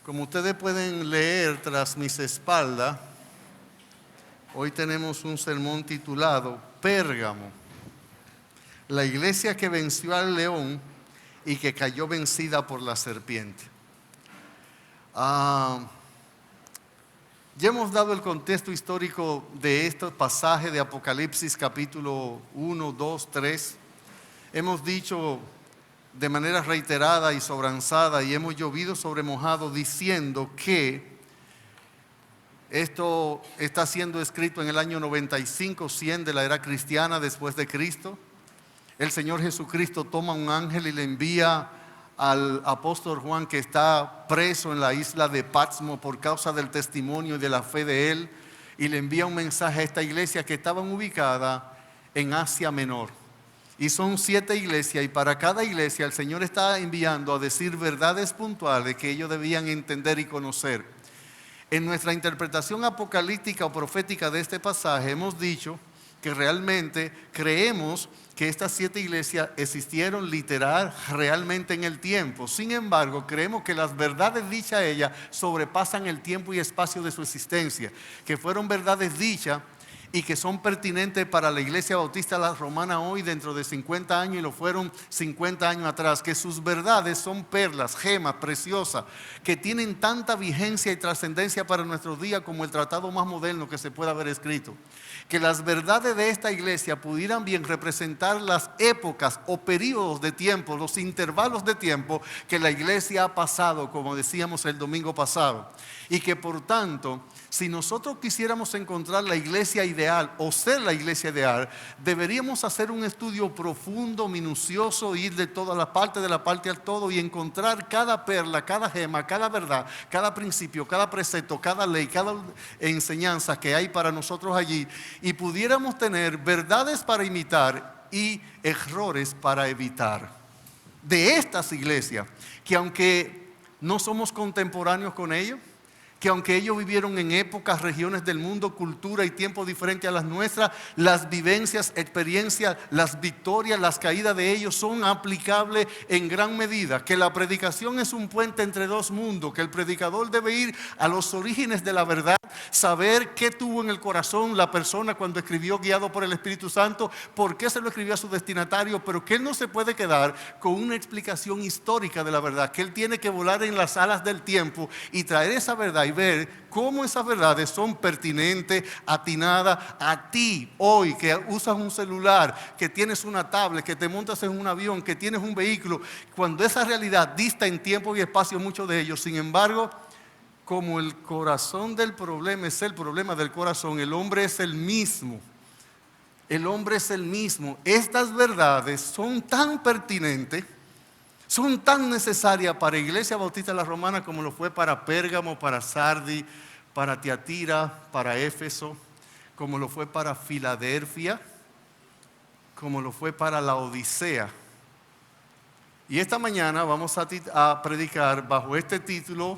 Como ustedes pueden leer tras mis espaldas, hoy tenemos un sermón titulado Pérgamo, la iglesia que venció al león y que cayó vencida por la serpiente. Ya hemos dado el contexto histórico de este pasaje de Apocalipsis capítulo 1, 2, 3. Hemos dicho de manera reiterada y sobranzada y hemos llovido sobre mojado diciendo que esto está siendo escrito en el año 95, 100 de la era cristiana después de Cristo. El Señor Jesucristo toma un ángel y le envía al apóstol Juan, que está preso en la isla de Patmos por causa del testimonio y de la fe de él, y le envía un mensaje a esta iglesia que estaban ubicada en Asia Menor. Y son 7 iglesias, y para cada iglesia el Señor está enviando a decir verdades puntuales que ellos debían entender y conocer. En nuestra interpretación apocalíptica o profética de este pasaje hemos dicho que realmente creemos que estas 7 iglesias existieron literal, realmente en el tiempo. Sin embargo, creemos que las verdades dichas a ellas sobrepasan el tiempo y espacio de su existencia, que fueron verdades dichas y que son pertinentes para la Iglesia Bautista la Romana hoy dentro de 50 años y lo fueron 50 años atrás, que sus verdades son perlas, gemas preciosas, que tienen tanta vigencia y trascendencia para nuestros días como el tratado más moderno que se pueda haber escrito. Que las verdades de esta iglesia pudieran bien representar las épocas o periodos de tiempo, los intervalos de tiempo que la iglesia ha pasado, como decíamos el domingo pasado. Y que por tanto, si nosotros quisiéramos encontrar la iglesia ideal o ser la iglesia ideal, deberíamos hacer un estudio profundo, minucioso, ir de toda la parte al todo y encontrar cada perla, cada gema, cada verdad, cada principio, cada precepto, cada ley, cada enseñanza que hay para nosotros allí, y pudiéramos tener verdades para imitar y errores para evitar. De estas iglesias, que aunque no somos contemporáneos con ellos, que aunque ellos vivieron en épocas, regiones del mundo, cultura y tiempos diferentes a las nuestras, las vivencias, experiencias, las victorias, las caídas de ellos son aplicables en gran medida. Que la predicación es un puente entre dos mundos, que el predicador debe ir a los orígenes de la verdad, saber qué tuvo en el corazón la persona cuando escribió guiado por el Espíritu Santo, por qué se lo escribió a su destinatario, pero que él no se puede quedar con una explicación histórica de la verdad, que él tiene que volar en las alas del tiempo y traer esa verdad y ver cómo esas verdades son pertinentes, atinadas a ti hoy, que usas un celular, que tienes una tablet, que te montas en un avión, que tienes un vehículo, cuando esa realidad dista en tiempo y espacio muchos de ellos. Sin embargo, como el corazón del problema es el problema del corazón, el hombre es el mismo. El hombre es el mismo. Estas verdades son tan pertinentes, son tan necesarias para Iglesia Bautista la Romana como lo fue para Pérgamo, para Sardis, para Tiatira, para Éfeso, como lo fue para Filadelfia, como lo fue para la Odisea. Y esta mañana vamos a predicar bajo este título: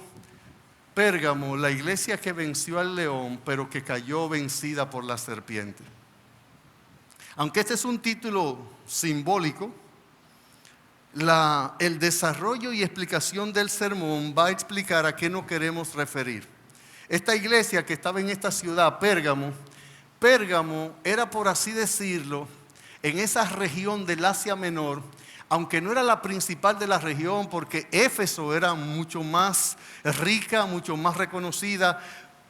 Pérgamo, la iglesia que venció al león, pero que cayó vencida por la serpiente. Aunque este es un título simbólico, el desarrollo y explicación del sermón va a explicar a qué nos queremos referir. Esta iglesia que estaba en esta ciudad, Pérgamo era, por así decirlo, en esa región del Asia Menor, aunque no era la principal de la región, porque Éfeso era mucho más rica, mucho más reconocida.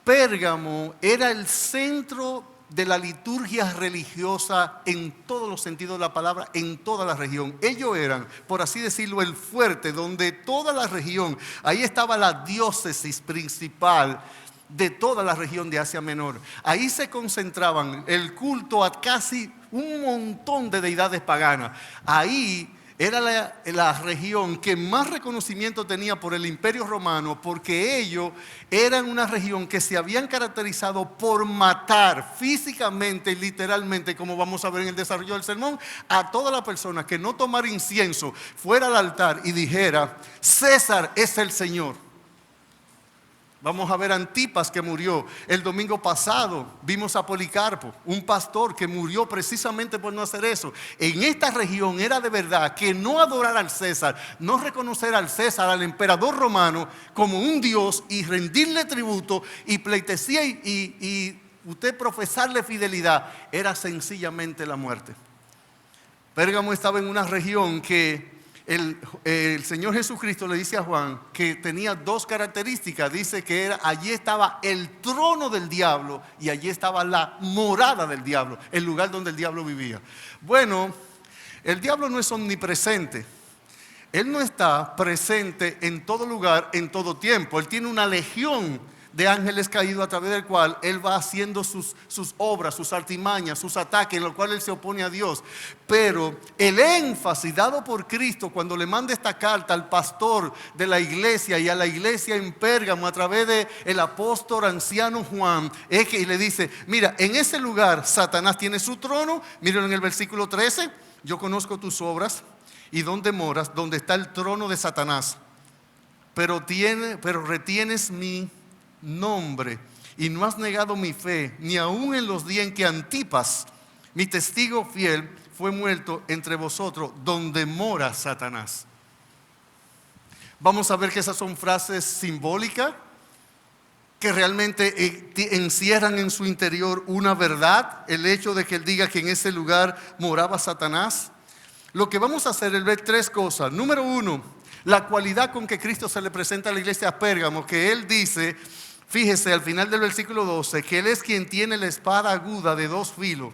Pérgamo era el centro de la liturgia religiosa en todos los sentidos de la palabra, en toda la región. Ellos eran, por así decirlo, el fuerte, donde toda la región, ahí estaba la diócesis principal de toda la región de Asia Menor. Ahí se concentraban el culto a casi un montón de deidades paganas. Ahí era la región que más reconocimiento tenía por el Imperio Romano, porque ellos eran una región que se habían caracterizado por matar físicamente y literalmente, como vamos a ver en el desarrollo del sermón, a toda la persona que no tomara incienso, fuera al altar y dijera: César es el Señor. Vamos a ver a Antipas, que murió. El domingo pasado vimos a Policarpo, un pastor que murió precisamente por no hacer eso. En esta región era de verdad que no adorar al César, no reconocer al César, al emperador romano, como un dios y rendirle tributo y pleitesía y usted profesarle fidelidad, era sencillamente la muerte. Pérgamo estaba en una región que el Señor Jesucristo le dice a Juan que tenía dos características. Dice que allí estaba el trono del diablo y allí estaba la morada del diablo, el lugar donde el diablo vivía. Bueno, el diablo no es omnipresente. Él no está presente en todo lugar, en todo tiempo. Él tiene una legión de ángeles caídos a través del cual Él va haciendo sus obras, sus artimañas, sus ataques, en lo cual Él se opone a Dios. Pero el énfasis dado por Cristo cuando le manda esta carta al pastor de la iglesia y a la iglesia en Pérgamo a través del apóstol anciano Juan, es que le dice: mira, en ese lugar Satanás tiene su trono. Mírenlo en el versículo 13: yo conozco tus obras y dónde moras, donde está el trono de Satanás, pero retienes mi nombre y no has negado mi fe, ni aun en los días en que Antipas, mi testigo fiel, fue muerto entre vosotros, donde mora Satanás. Vamos a ver que esas son frases simbólicas que realmente encierran en su interior una verdad. El hecho de que Él diga que en ese lugar moraba Satanás. Lo que vamos a hacer es ver tres cosas. Número uno, la cualidad con que Cristo se le presenta a la iglesia de Pérgamo, que Él dice, fíjese al final del versículo 12, que Él es quien tiene la espada aguda de dos filos.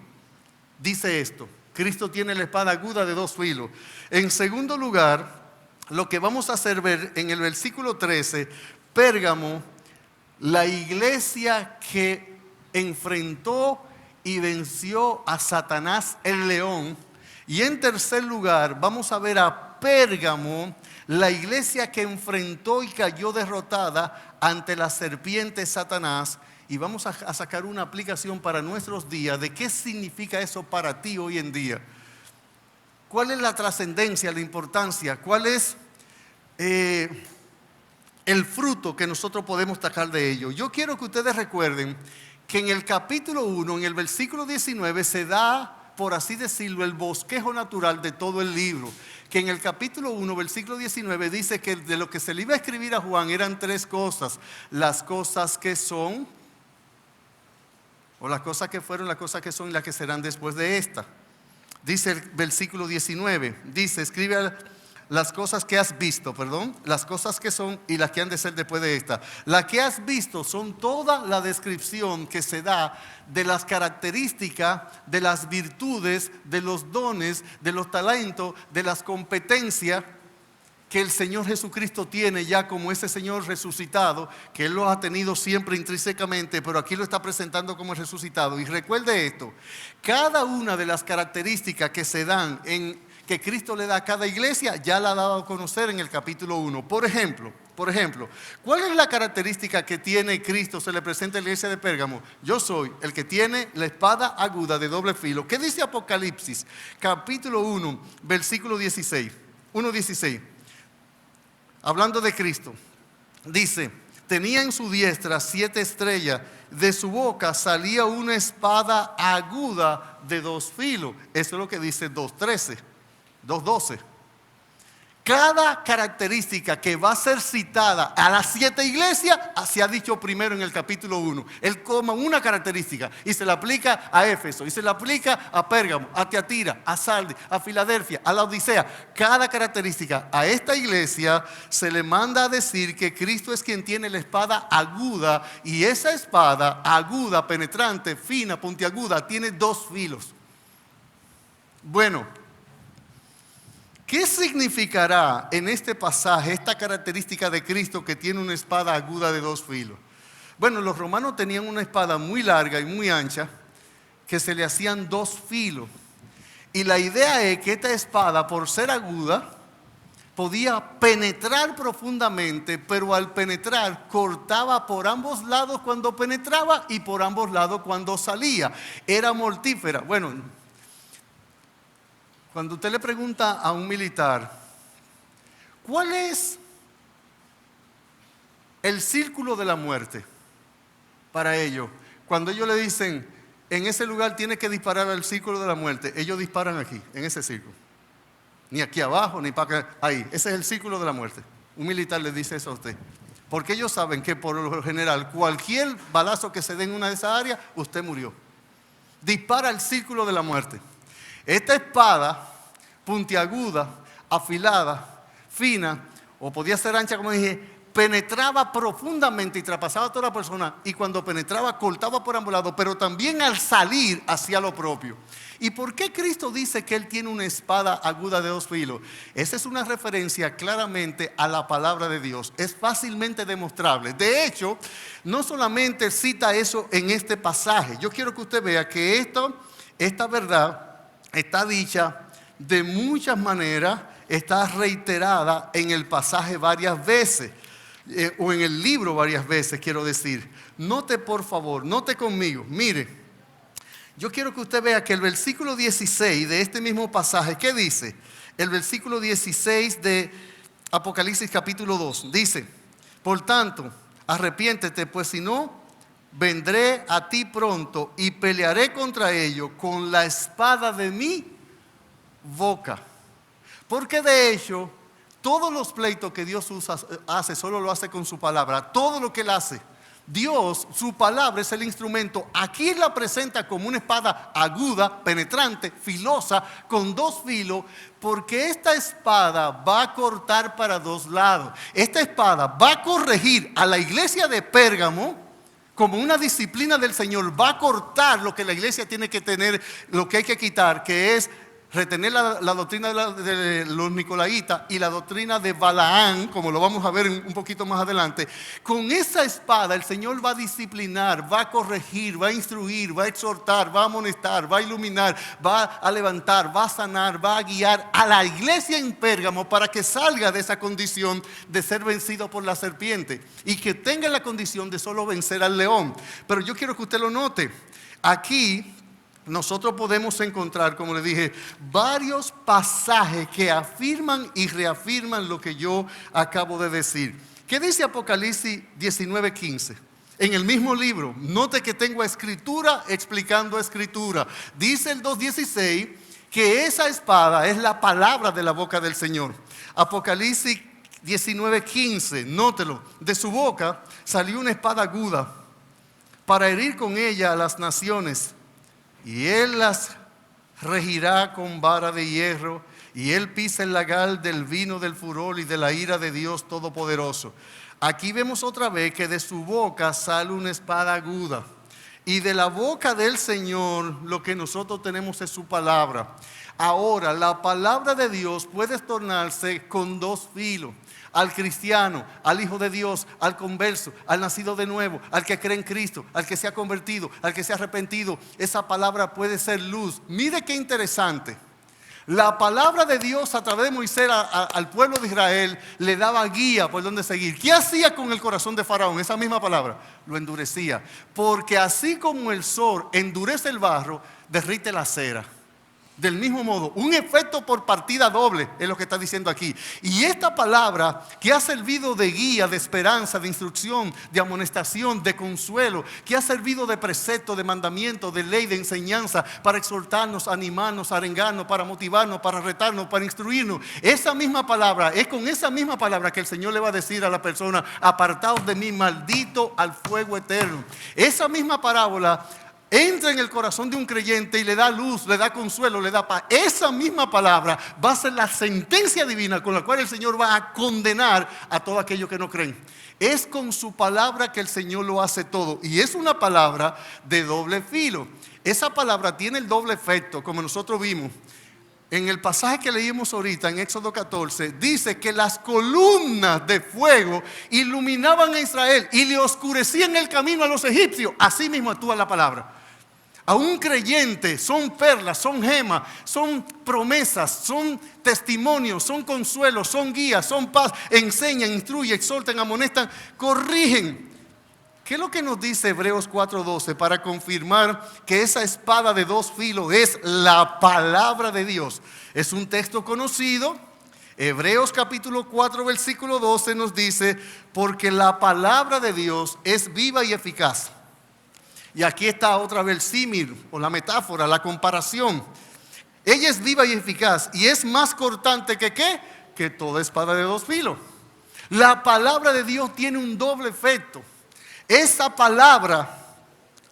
Dice esto: Cristo tiene la espada aguda de dos filos. En segundo lugar, lo que vamos a hacer ver en el versículo 13, Pérgamo, la iglesia que enfrentó y venció a Satanás el león. Y en tercer lugar, vamos a ver a Pérgamo, la iglesia que enfrentó y cayó derrotada ante la serpiente Satanás. Y vamos a sacar una aplicación para nuestros días de qué significa eso para ti hoy en día. ¿Cuál es la trascendencia, la importancia? ¿Cuál es el fruto que nosotros podemos sacar de ello? Yo quiero que ustedes recuerden que en el capítulo 1, en el versículo 19, se da, por así decirlo, el bosquejo natural de todo el libro. Que en el capítulo 1, versículo 19, dice que de lo que se le iba a escribir a Juan eran tres cosas: las cosas que son, o las cosas que fueron, las cosas que son y las que serán después de esta. Dice el versículo 19, dice: escribe las cosas que has visto, las cosas que son y las que han de ser después de esta. Las que has visto son toda la descripción que se da de las características, de las virtudes, de los dones, de los talentos, de las competencias que el Señor Jesucristo tiene ya como ese Señor resucitado, que Él lo ha tenido siempre intrínsecamente, pero aquí lo está presentando como resucitado. Y recuerde esto: cada una de las características que se dan que Cristo le da a cada iglesia, ya la ha dado a conocer en el capítulo 1. Por ejemplo, ¿cuál es la característica que tiene Cristo? Se le presenta a la iglesia de Pérgamo: yo soy el que tiene la espada aguda de doble filo. ¿Qué dice Apocalipsis? Capítulo 1, versículo 16. 1:16. Hablando de Cristo, dice: tenía en su diestra 7 estrellas, de su boca salía una espada aguda de dos filos. Eso es lo que dice 2:13, 2:12. Cada característica que va a ser citada a las 7 iglesias se ha dicho primero en el capítulo 1. Él toma una característica y se la aplica a Éfeso, y se la aplica a Pérgamo, a Tiatira, a Sardis, a Filadelfia, a la Odisea. Cada característica a esta iglesia se le manda a decir que Cristo es quien tiene la espada aguda, y esa espada aguda, penetrante, fina, puntiaguda, tiene dos filos. Bueno, ¿qué significará en este pasaje esta característica de Cristo que tiene una espada aguda de dos filos? Bueno, los romanos tenían una espada muy larga y muy ancha que se le hacían dos filos. Y la idea es que esta espada, por ser aguda, podía penetrar profundamente, pero al penetrar cortaba por ambos lados cuando penetraba y por ambos lados cuando salía. Era mortífera. Bueno, cuando usted le pregunta a un militar, ¿cuál es el círculo de la muerte para ellos. Cuando ellos le dicen, en ese lugar tiene que disparar al círculo de la muerte, ellos disparan aquí, en ese círculo. Ni aquí abajo, ni para acá, ahí. Ese es el círculo de la muerte. Un militar le dice eso a usted. Porque ellos saben que por lo general, cualquier balazo que se dé en una de esas áreas, usted murió. Dispara al círculo de la muerte. Esta espada, puntiaguda, afilada, fina, o podía ser ancha, como dije, penetraba profundamente y traspasaba a toda la persona, y cuando penetraba cortaba por ambos lados, pero también al salir hacía lo propio. ¿Y por qué Cristo dice que Él tiene una espada aguda de dos filos? Esa es una referencia claramente a la palabra de Dios. Es fácilmente demostrable. De hecho, no solamente cita eso en este pasaje. Yo quiero que usted vea que esta verdad está dicha de muchas maneras, está reiterada en el pasaje varias veces. O en el libro varias veces, quiero decir. Note por favor, note conmigo. Mire, yo quiero que usted vea que el versículo 16 de este mismo pasaje, ¿qué dice? El versículo 16 de Apocalipsis capítulo 2 dice: por tanto, arrepiéntete, pues si no, vendré a ti pronto y pelearé contra ellos con la espada de mi boca. Porque de hecho, todos los pleitos que Dios hace, solo lo hace con su palabra. Todo lo que Él hace, Dios, su palabra es el instrumento. Aquí la presenta como una espada aguda, penetrante, filosa, con dos filos, porque esta espada va a cortar para dos lados. Esta espada va a corregir a la iglesia de Pérgamo como una disciplina del Señor. Va a cortar lo que la iglesia tiene que tener, lo que hay que quitar, que es retener la doctrina de los nicolaitas y la doctrina de Balaán, como lo vamos a ver un poquito más adelante. Con esa espada el Señor va a disciplinar, va a corregir, va a instruir, va a exhortar, va a amonestar, va a iluminar, va a levantar, va a sanar, va a guiar a la iglesia en Pérgamo para que salga de esa condición de ser vencido por la serpiente y que tenga la condición de solo vencer al león. Pero yo quiero que usted lo note. Aquí nosotros podemos encontrar, como le dije, varios pasajes que afirman y reafirman lo que yo acabo de decir. ¿Qué dice Apocalipsis 19:15? En el mismo libro, note que tengo escritura explicando escritura. Dice el 2:16 que esa espada es la palabra de la boca del Señor. Apocalipsis 19:15, nótelo. De su boca salió una espada aguda para herir con ella a las naciones. Y Él las regirá con vara de hierro, y Él pisa el lagar del vino del furor y de la ira de Dios Todopoderoso. Aquí vemos otra vez que de su boca sale una espada aguda. Y de la boca del Señor lo que nosotros tenemos es su palabra. Ahora, la palabra de Dios puede tornarse con dos filos. Al cristiano, al hijo de Dios, al converso, al nacido de nuevo, al que cree en Cristo, al que se ha convertido, al que se ha arrepentido. Esa palabra puede ser luz. Mire qué interesante. La palabra de Dios a través de Moisés al pueblo de Israel le daba guía por dónde seguir. ¿Qué hacía con el corazón de Faraón? Esa misma palabra lo endurecía. Porque así como el sol endurece el barro, derrite la cera. Del mismo modo, un efecto por partida doble es lo que está diciendo aquí. Y esta palabra que ha servido de guía, de esperanza, de instrucción, de amonestación, de consuelo, que ha servido de precepto, de mandamiento, de ley, de enseñanza, para exhortarnos, animarnos, arengarnos, para motivarnos, para retarnos, para instruirnos. Esa misma palabra, es con esa misma palabra que el Señor le va a decir a la persona: apartaos de mí, maldito, al fuego eterno. Esa misma parábola entra en el corazón de un creyente y le da luz, le da consuelo, le da paz. Esa misma palabra va a ser la sentencia divina con la cual el Señor va a condenar a todos aquellos que no creen. Es con su palabra que el Señor lo hace todo. Y es una palabra de doble filo. Esa palabra tiene el doble efecto, como nosotros vimos. En el pasaje que leímos ahorita, en Éxodo 14, dice que las columnas de fuego iluminaban a Israel y le oscurecían el camino a los egipcios. Así mismo actúa la palabra. A un creyente son perlas, son gemas, son promesas, son testimonios, son consuelos, son guías, son paz. Enseñan, instruyen, exhortan, amonestan, corrigen. ¿Qué es lo que nos dice Hebreos 4:12 para confirmar que esa espada de dos filos es la palabra de Dios? Es un texto conocido, Hebreos capítulo 4 versículo 12 nos dice, porque la palabra de Dios es viva y eficaz. Y aquí está otra vez el símil o la metáfora, la comparación. Ella es viva y eficaz y es más cortante que ¿qué? Que toda espada de dos filos. La palabra de Dios tiene un doble efecto. Esa palabra,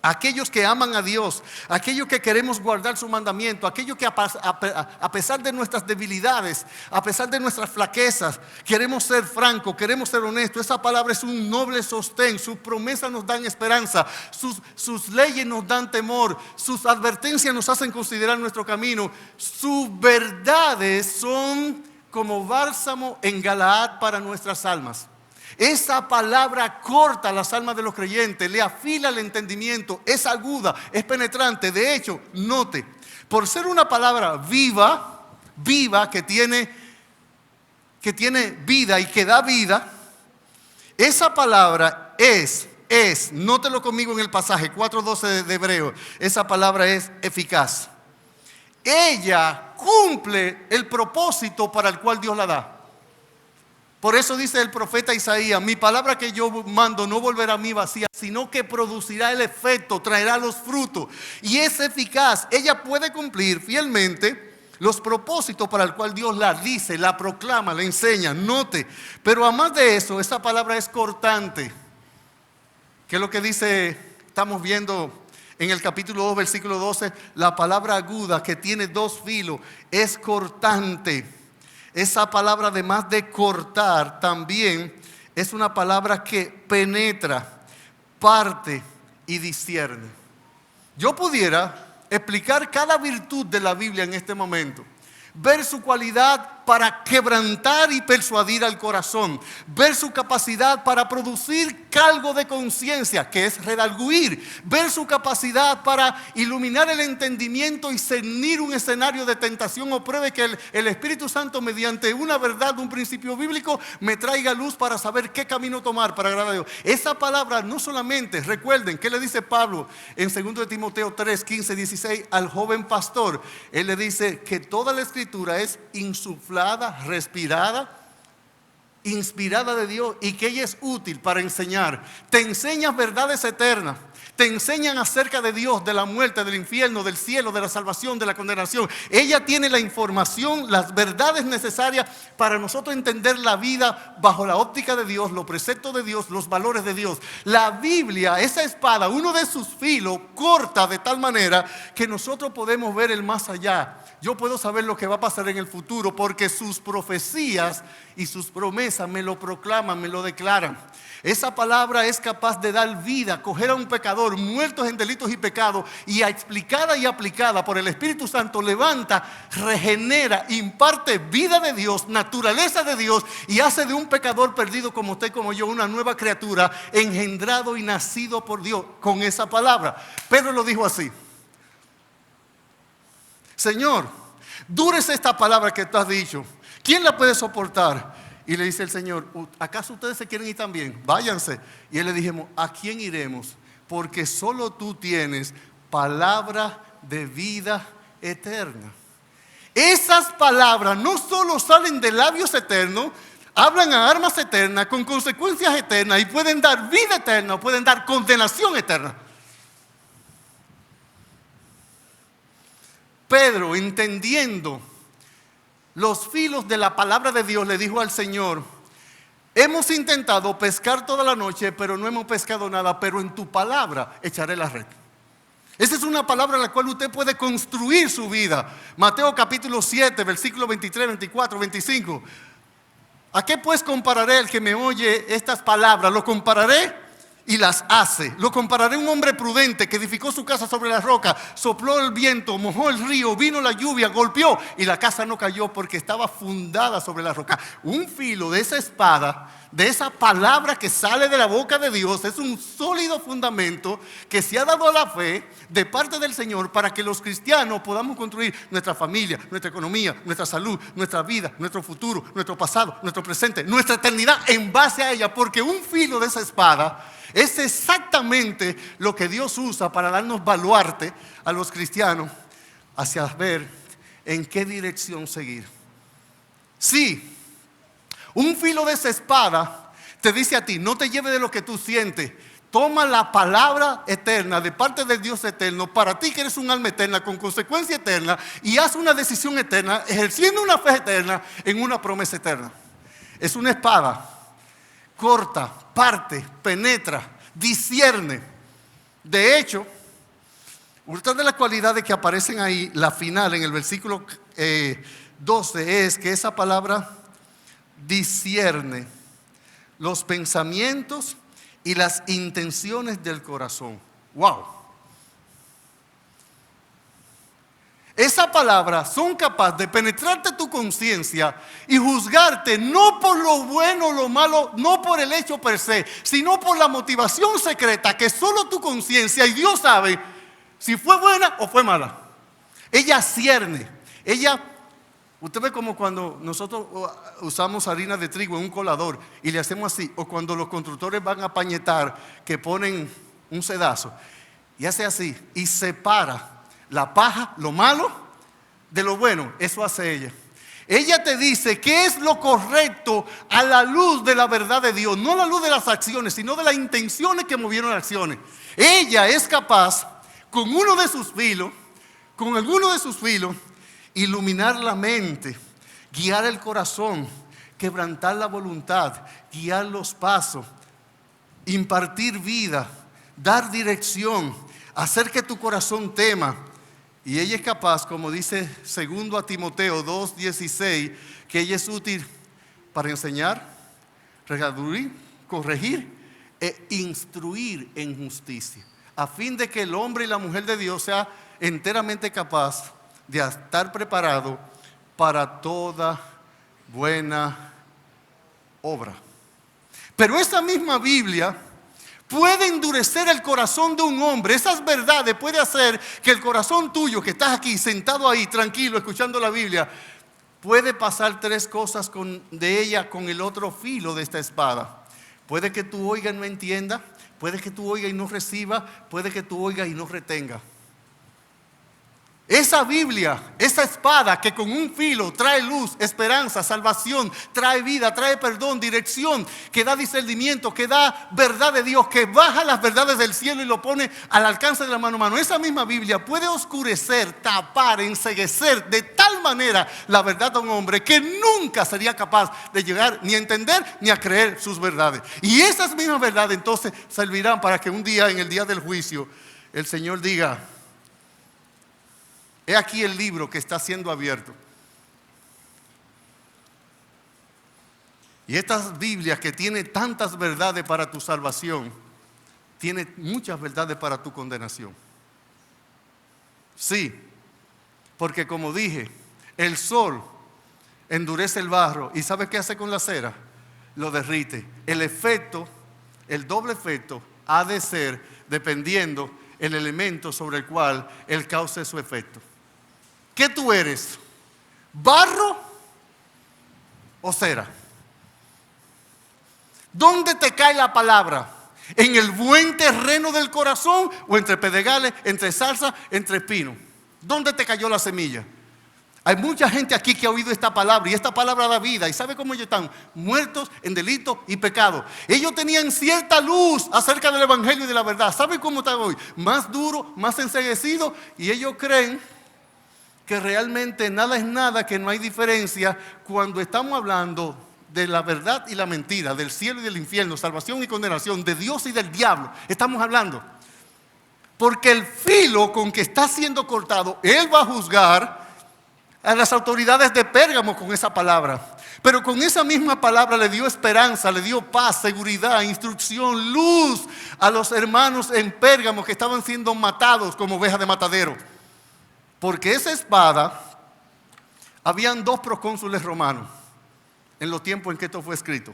aquellos que aman a Dios, aquellos que queremos guardar su mandamiento, aquellos que a pesar de nuestras debilidades, a pesar de nuestras flaquezas, queremos ser francos, queremos ser honestos. Esa palabra es un noble sostén. Sus promesas nos dan esperanza, sus leyes nos dan temor, sus advertencias nos hacen considerar nuestro camino. Sus verdades son como bálsamo en Galaad para nuestras almas. Esa palabra corta las almas de los creyentes, le afila el entendimiento, es aguda, es penetrante. De hecho, note, por ser una palabra viva, que tiene vida y que da vida, esa palabra nótelo conmigo en el pasaje 4:12 de Hebreo, esa palabra es eficaz. Ella cumple el propósito para el cual Dios la da. Por eso dice el profeta Isaías, mi palabra que yo mando no volverá a mí vacía, sino que producirá el efecto, traerá los frutos. Y es eficaz. Ella puede cumplir fielmente los propósitos para el cual Dios la dice, la proclama, la enseña. Note, pero además de eso, esa palabra es cortante. ¿Qué es lo que dice? Estamos viendo en el capítulo 2, versículo 12, la palabra aguda que tiene dos filos es cortante. Esa palabra, además de cortar, también es una palabra que penetra, parte y discierne. Yo pudiera explicar cada virtud de la Biblia en este momento. Ver su cualidad para quebrantar y persuadir al corazón. Ver su capacidad para producir cargo de conciencia, que es redarguir. Ver su capacidad para iluminar el entendimiento y cernir un escenario de tentación o prueba, que el Espíritu Santo, mediante una verdad, un principio bíblico, me traiga luz para saber qué camino tomar para agradar a Dios. Esa palabra no solamente, recuerden, ¿qué le dice Pablo en 2 de Timoteo 3, 15, 16 al joven pastor? Él le dice que toda la Escritura es insuflada, respirada, inspirada de Dios, y que ella es útil para enseñar. Te enseñan verdades eternas, te enseñan acerca de Dios, de la muerte, del infierno, del cielo, de la salvación, de la condenación. Ella tiene la información, las verdades necesarias para nosotros entender la vida bajo la óptica de Dios, los preceptos de Dios, los valores de Dios. La Biblia, esa espada, uno de sus filos corta de tal manera que nosotros podemos ver el más allá. Yo puedo saber lo que va a pasar en el futuro, porque sus profecías y sus promesas me lo proclaman, me lo declaran. Esa palabra es capaz de dar vida, coger a un pecador muertos en delitos y pecados, y explicada y aplicada por el Espíritu Santo, levanta, regenera, imparte vida de Dios, naturaleza de Dios, y hace de un pecador perdido como usted y como yo una nueva criatura, engendrado y nacido por Dios con esa palabra. Pedro lo dijo así: Señor, dura es esta palabra que tú has dicho, ¿quién la puede soportar? Y le dice el Señor, ¿acaso ustedes se quieren ir también? Váyanse. Y él le dijimos, ¿a quién iremos? Porque solo tú tienes palabra de vida eterna. Esas palabras no solo salen de labios eternos, hablan a armas eternas, con consecuencias eternas, y pueden dar vida eterna o pueden dar condenación eterna. Pedro, entendiendo los filos de la palabra de Dios, le dijo al Señor, hemos intentado pescar toda la noche, pero no hemos pescado nada, pero en tu palabra echaré la red. Esa es una palabra en la cual usted puede construir su vida. Mateo capítulo 7, versículos 23, 24, 25. ¿A qué pues compararé el que me oye estas palabras? Lo compararé y las hace. Lo compararé a un hombre prudente que edificó su casa sobre la roca. Sopló el viento, mojó el río, vino la lluvia, golpeó, y la casa no cayó porque estaba fundada sobre la roca. Un filo de esa espada, de esa palabra que sale de la boca de Dios, es un sólido fundamento que se ha dado a la fe de parte del Señor para que los cristianos podamos construir nuestra familia, nuestra economía, nuestra salud, nuestra vida, nuestro futuro, nuestro pasado, nuestro presente, nuestra eternidad en base a ella. Porque un filo de esa espada es exactamente lo que Dios usa para darnos baluarte a los cristianos hacia ver en qué dirección seguir. Sí, Un filo de esa espada te dice a ti, no te lleves de lo que tú sientes. Toma la palabra eterna de parte del Dios eterno para ti que eres un alma eterna con consecuencia eterna y haz una decisión eterna ejerciendo una fe eterna en una promesa eterna. Es una espada, corta, parte, penetra, discierne. De hecho, una de las cualidades que aparecen ahí, la final en el versículo 12 es que esa palabra discierne los pensamientos y las intenciones del corazón. ¡Wow! Esa palabra son capaces de penetrarte tu conciencia y juzgarte no por lo bueno o lo malo, no por el hecho per se, sino por la motivación secreta que solo tu conciencia y Dios sabe si fue buena o fue mala. Ella cierne, usted ve como cuando nosotros usamos harina de trigo en un colador y le hacemos así, o cuando los constructores van a pañetar, que ponen un sedazo y hace así y separa la paja, lo malo, de lo bueno. Eso hace ella. Ella te dice qué es lo correcto a la luz de la verdad de Dios, no a la luz de las acciones, sino de las intenciones que movieron las acciones. Ella es capaz, con alguno de sus filos, iluminar la mente, guiar el corazón, quebrantar la voluntad, guiar los pasos, impartir vida, dar dirección, hacer que tu corazón tema. Y ella es capaz, como dice 2 Timoteo 2:16, que ella es útil para enseñar, redarguir, corregir e instruir en justicia, a fin de que el hombre y la mujer de Dios sea enteramente capaz de estar preparado para toda buena obra. Pero esa misma Biblia puede endurecer el corazón de un hombre. Esas verdades puede hacer que el corazón tuyo, que estás aquí sentado ahí tranquilo escuchando la Biblia, puede pasar tres cosas de ella con el otro filo de esta espada. Puede que tú oigas y no entiendas, puede que tú oigas y no recibas, puede que tú oigas y no retengas. Esa Biblia, esa espada que con un filo trae luz, esperanza, salvación, trae vida, trae perdón, dirección, que da discernimiento, que da verdad de Dios, que baja las verdades del cielo y lo pone al alcance de la mano humana. Esa misma Biblia puede oscurecer, tapar, enceguecer de tal manera la verdad de un hombre que nunca sería capaz de llegar ni a entender ni a creer sus verdades. Y esas mismas verdades entonces servirán para que un día, en el día del juicio, el Señor diga: he aquí el libro que está siendo abierto. Y estas Biblias que tiene tantas verdades para tu salvación, tiene muchas verdades para tu condenación. Sí, porque como dije, el sol endurece el barro. ¿Y sabe qué hace con la cera? Lo derrite. El efecto, el doble efecto, ha de ser dependiendo el elemento sobre el cual él cause su efecto. ¿Qué tú eres? ¿Barro o cera? ¿Dónde te cae la palabra? ¿En el buen terreno del corazón o entre pedregales, entre salsa, entre espinos? ¿Dónde te cayó la semilla? Hay mucha gente aquí que ha oído esta palabra y esta palabra da vida. ¿Y sabe cómo ellos están? Muertos en delito y pecado. Ellos tenían cierta luz acerca del evangelio y de la verdad. ¿Sabe cómo están hoy? Más duro, más enceguecido, y ellos creen que realmente nada es nada, que no hay diferencia cuando estamos hablando de la verdad y la mentira, del cielo y del infierno, salvación y condenación, de Dios y del diablo. Estamos hablando. Porque el filo con que está siendo cortado, Él va a juzgar a las autoridades de Pérgamo con esa palabra. Pero con esa misma palabra le dio esperanza, le dio paz, seguridad, instrucción, luz a los hermanos en Pérgamo que estaban siendo matados como ovejas de matadero. Porque esa espada, habían 2 procónsules romanos en los tiempos en que esto fue escrito.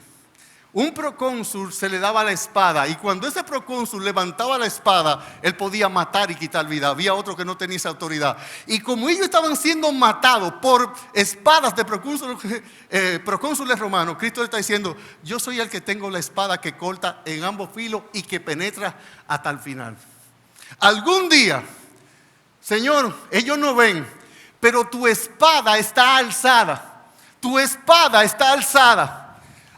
Un procónsul se le daba la espada, y cuando ese procónsul levantaba la espada, él podía matar y quitar vida. Había otro que no tenía esa autoridad. Y como ellos estaban siendo matados por espadas de procónsules romanos, Cristo le está diciendo: yo soy el que tengo la espada que corta en ambos filos y que penetra hasta el final. Algún día, Señor, ellos no ven, pero tu espada está alzada. Tu espada está alzada.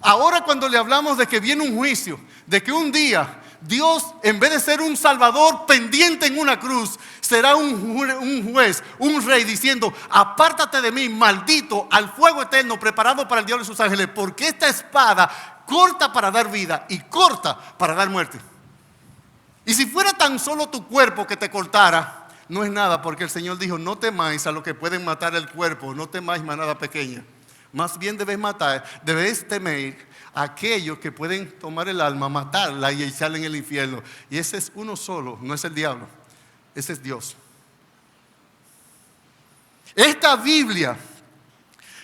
Ahora cuando le hablamos de que viene un juicio, de que un día Dios, en vez de ser un salvador pendiente en una cruz, será un juez, un rey diciendo: apártate de mí, maldito, al fuego eterno preparado para el diablo y sus ángeles, porque esta espada corta para dar vida y corta para dar muerte. Y si fuera tan solo tu cuerpo que te cortara, no es nada, porque el Señor dijo: no temáis a lo que pueden matar el cuerpo, no temáis manada pequeña. Más bien debéis temer a aquellos que pueden tomar el alma, matarla y echarla en el infierno. Y ese es uno solo, no es el diablo, ese es Dios. Esta Biblia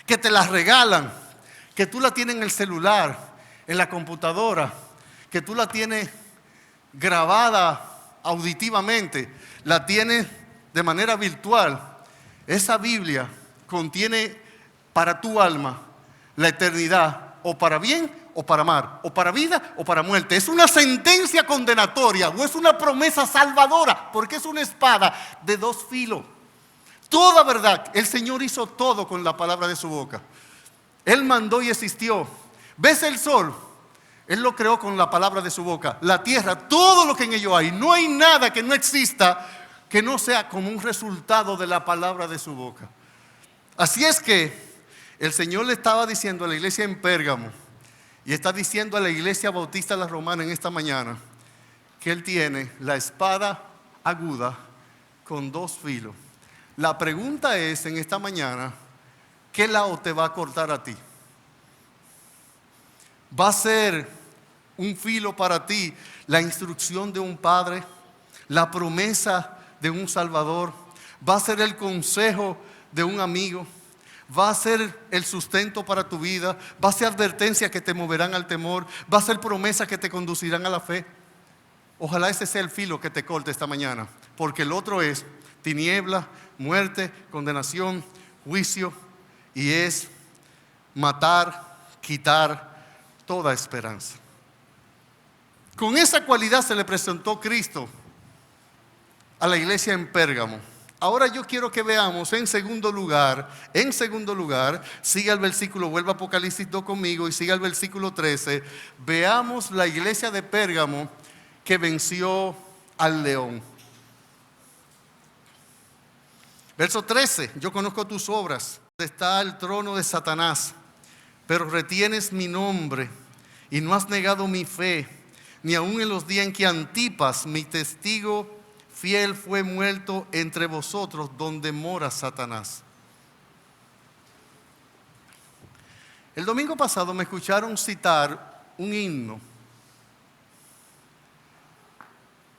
que te la regalan, que tú la tienes en el celular, en la computadora, que tú la tienes grabada auditivamente, la tienes de manera virtual, esa Biblia contiene para tu alma la eternidad, o para bien o para mal, o para vida o para muerte. Es una sentencia condenatoria o es una promesa salvadora, porque es una espada de dos filos. Toda verdad, el Señor hizo todo con la palabra de su boca. Él mandó y existió. ¿Ves el sol? Él lo creó con la palabra de su boca. La tierra, todo lo que en ello hay. No hay nada que no exista que no sea como un resultado de la palabra de su boca. Así es que el Señor le estaba diciendo a la iglesia en Pérgamo, y está diciendo a la iglesia bautista de la Romana en esta mañana, que Él tiene la espada aguda con dos filos. La pregunta es en esta mañana: ¿qué lado te va a cortar a ti? ¿Va a ser un filo para ti la instrucción de un padre, la promesa de un salvador? ¿Va a ser el consejo de un amigo? ¿Va a ser el sustento para tu vida? ¿Va a ser advertencia que te moverán al temor? ¿Va a ser promesa que te conducirán a la fe? Ojalá ese sea el filo que te corte esta mañana, porque el otro es tiniebla, muerte, condenación, juicio, y es matar, quitar toda esperanza. Con esa cualidad se le presentó Cristo a la iglesia en Pérgamo. Ahora yo quiero que veamos en segundo lugar, siga el versículo, vuelva a Apocalipsis 2 conmigo y siga el versículo 13. Veamos la iglesia de Pérgamo que venció al león. Verso 13: yo conozco tus obras, donde está el trono de Satanás, pero retienes mi nombre y no has negado mi fe, ni aun en los días en que Antipas, mi testigo fiel, fue muerto entre vosotros, donde mora Satanás. El domingo pasado me escucharon citar un himno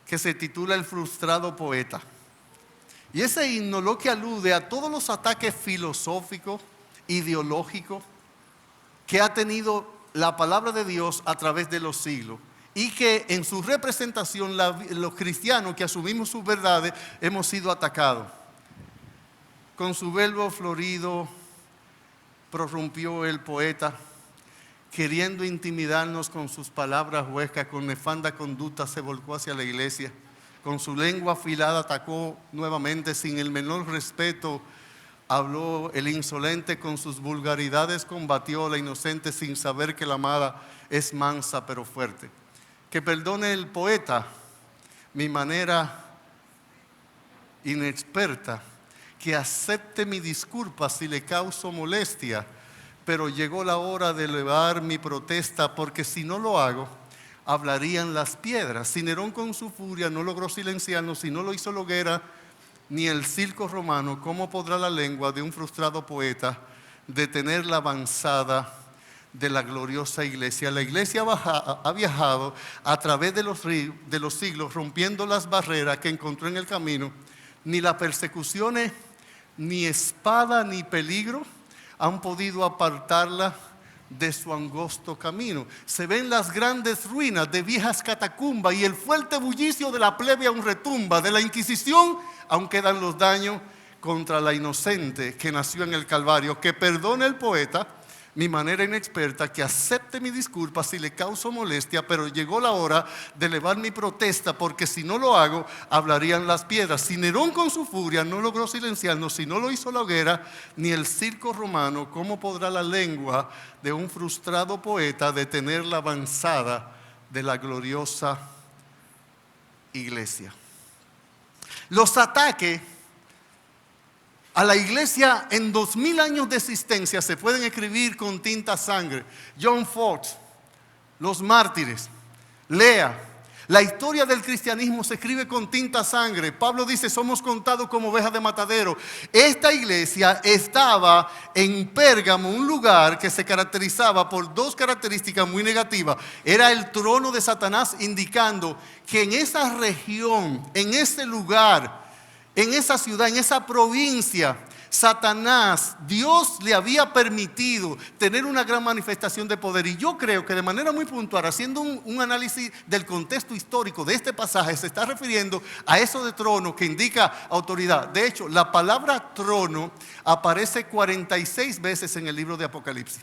que se titula El frustrado poeta. Y ese himno lo que alude a todos los ataques filosóficos, ideológicos, que ha tenido la palabra de Dios a través de los siglos, y que en su representación los cristianos que asumimos sus verdades hemos sido atacados. Con su verbo florido prorrumpió el poeta, queriendo intimidarnos con sus palabras huecas, con nefanda conducta se volcó hacia la iglesia. Con su lengua afilada atacó nuevamente, sin el menor respeto habló el insolente, con sus vulgaridades combatió a la inocente, sin saber que la amada es mansa pero fuerte. Que perdone el poeta mi manera inexperta, que acepte mi disculpa si le causo molestia, pero llegó la hora de elevar mi protesta, porque si no lo hago, hablarían las piedras. Si Nerón con su furia no logró silenciarnos, si no lo hizo la hoguera ni el circo romano, ¿cómo podrá la lengua de un frustrado poeta detener la avanzada de la gloriosa iglesia? La iglesia ha viajado a través de los siglos, rompiendo las barreras que encontró en el camino. Ni las persecuciones, ni espada, ni peligro han podido apartarla de su angosto camino. Se ven las grandes ruinas de viejas catacumbas y el fuerte bullicio de la plebe aún retumba. De la Inquisición aún quedan los daños contra la inocente que nació en el Calvario. Que perdone el poeta mi manera inexperta, que acepte mi disculpa si le causo molestia, pero llegó la hora de elevar mi protesta, porque si no lo hago, hablarían las piedras. Si Nerón con su furia no logró silenciarnos, si no lo hizo la hoguera, ni el circo romano, ¿cómo podrá la lengua de un frustrado poeta detener la avanzada de la gloriosa iglesia? Los ataques a la iglesia en 2000 años de existencia se pueden escribir con tinta sangre. John Fox, los mártires, Lea. La historia del cristianismo se escribe con tinta sangre. Pablo dice, somos contados como ovejas de matadero. Esta iglesia estaba en Pérgamo, un lugar que se caracterizaba por dos características muy negativas. Era el trono de Satanás, indicando que en esa región, en ese lugar, en esa ciudad, en esa provincia, Satanás, Dios le había permitido tener una gran manifestación de poder. Y yo creo que de manera muy puntual, haciendo un análisis del contexto histórico de este pasaje, se está refiriendo a eso de trono que indica autoridad. De hecho, la palabra trono aparece 46 veces en el libro de Apocalipsis.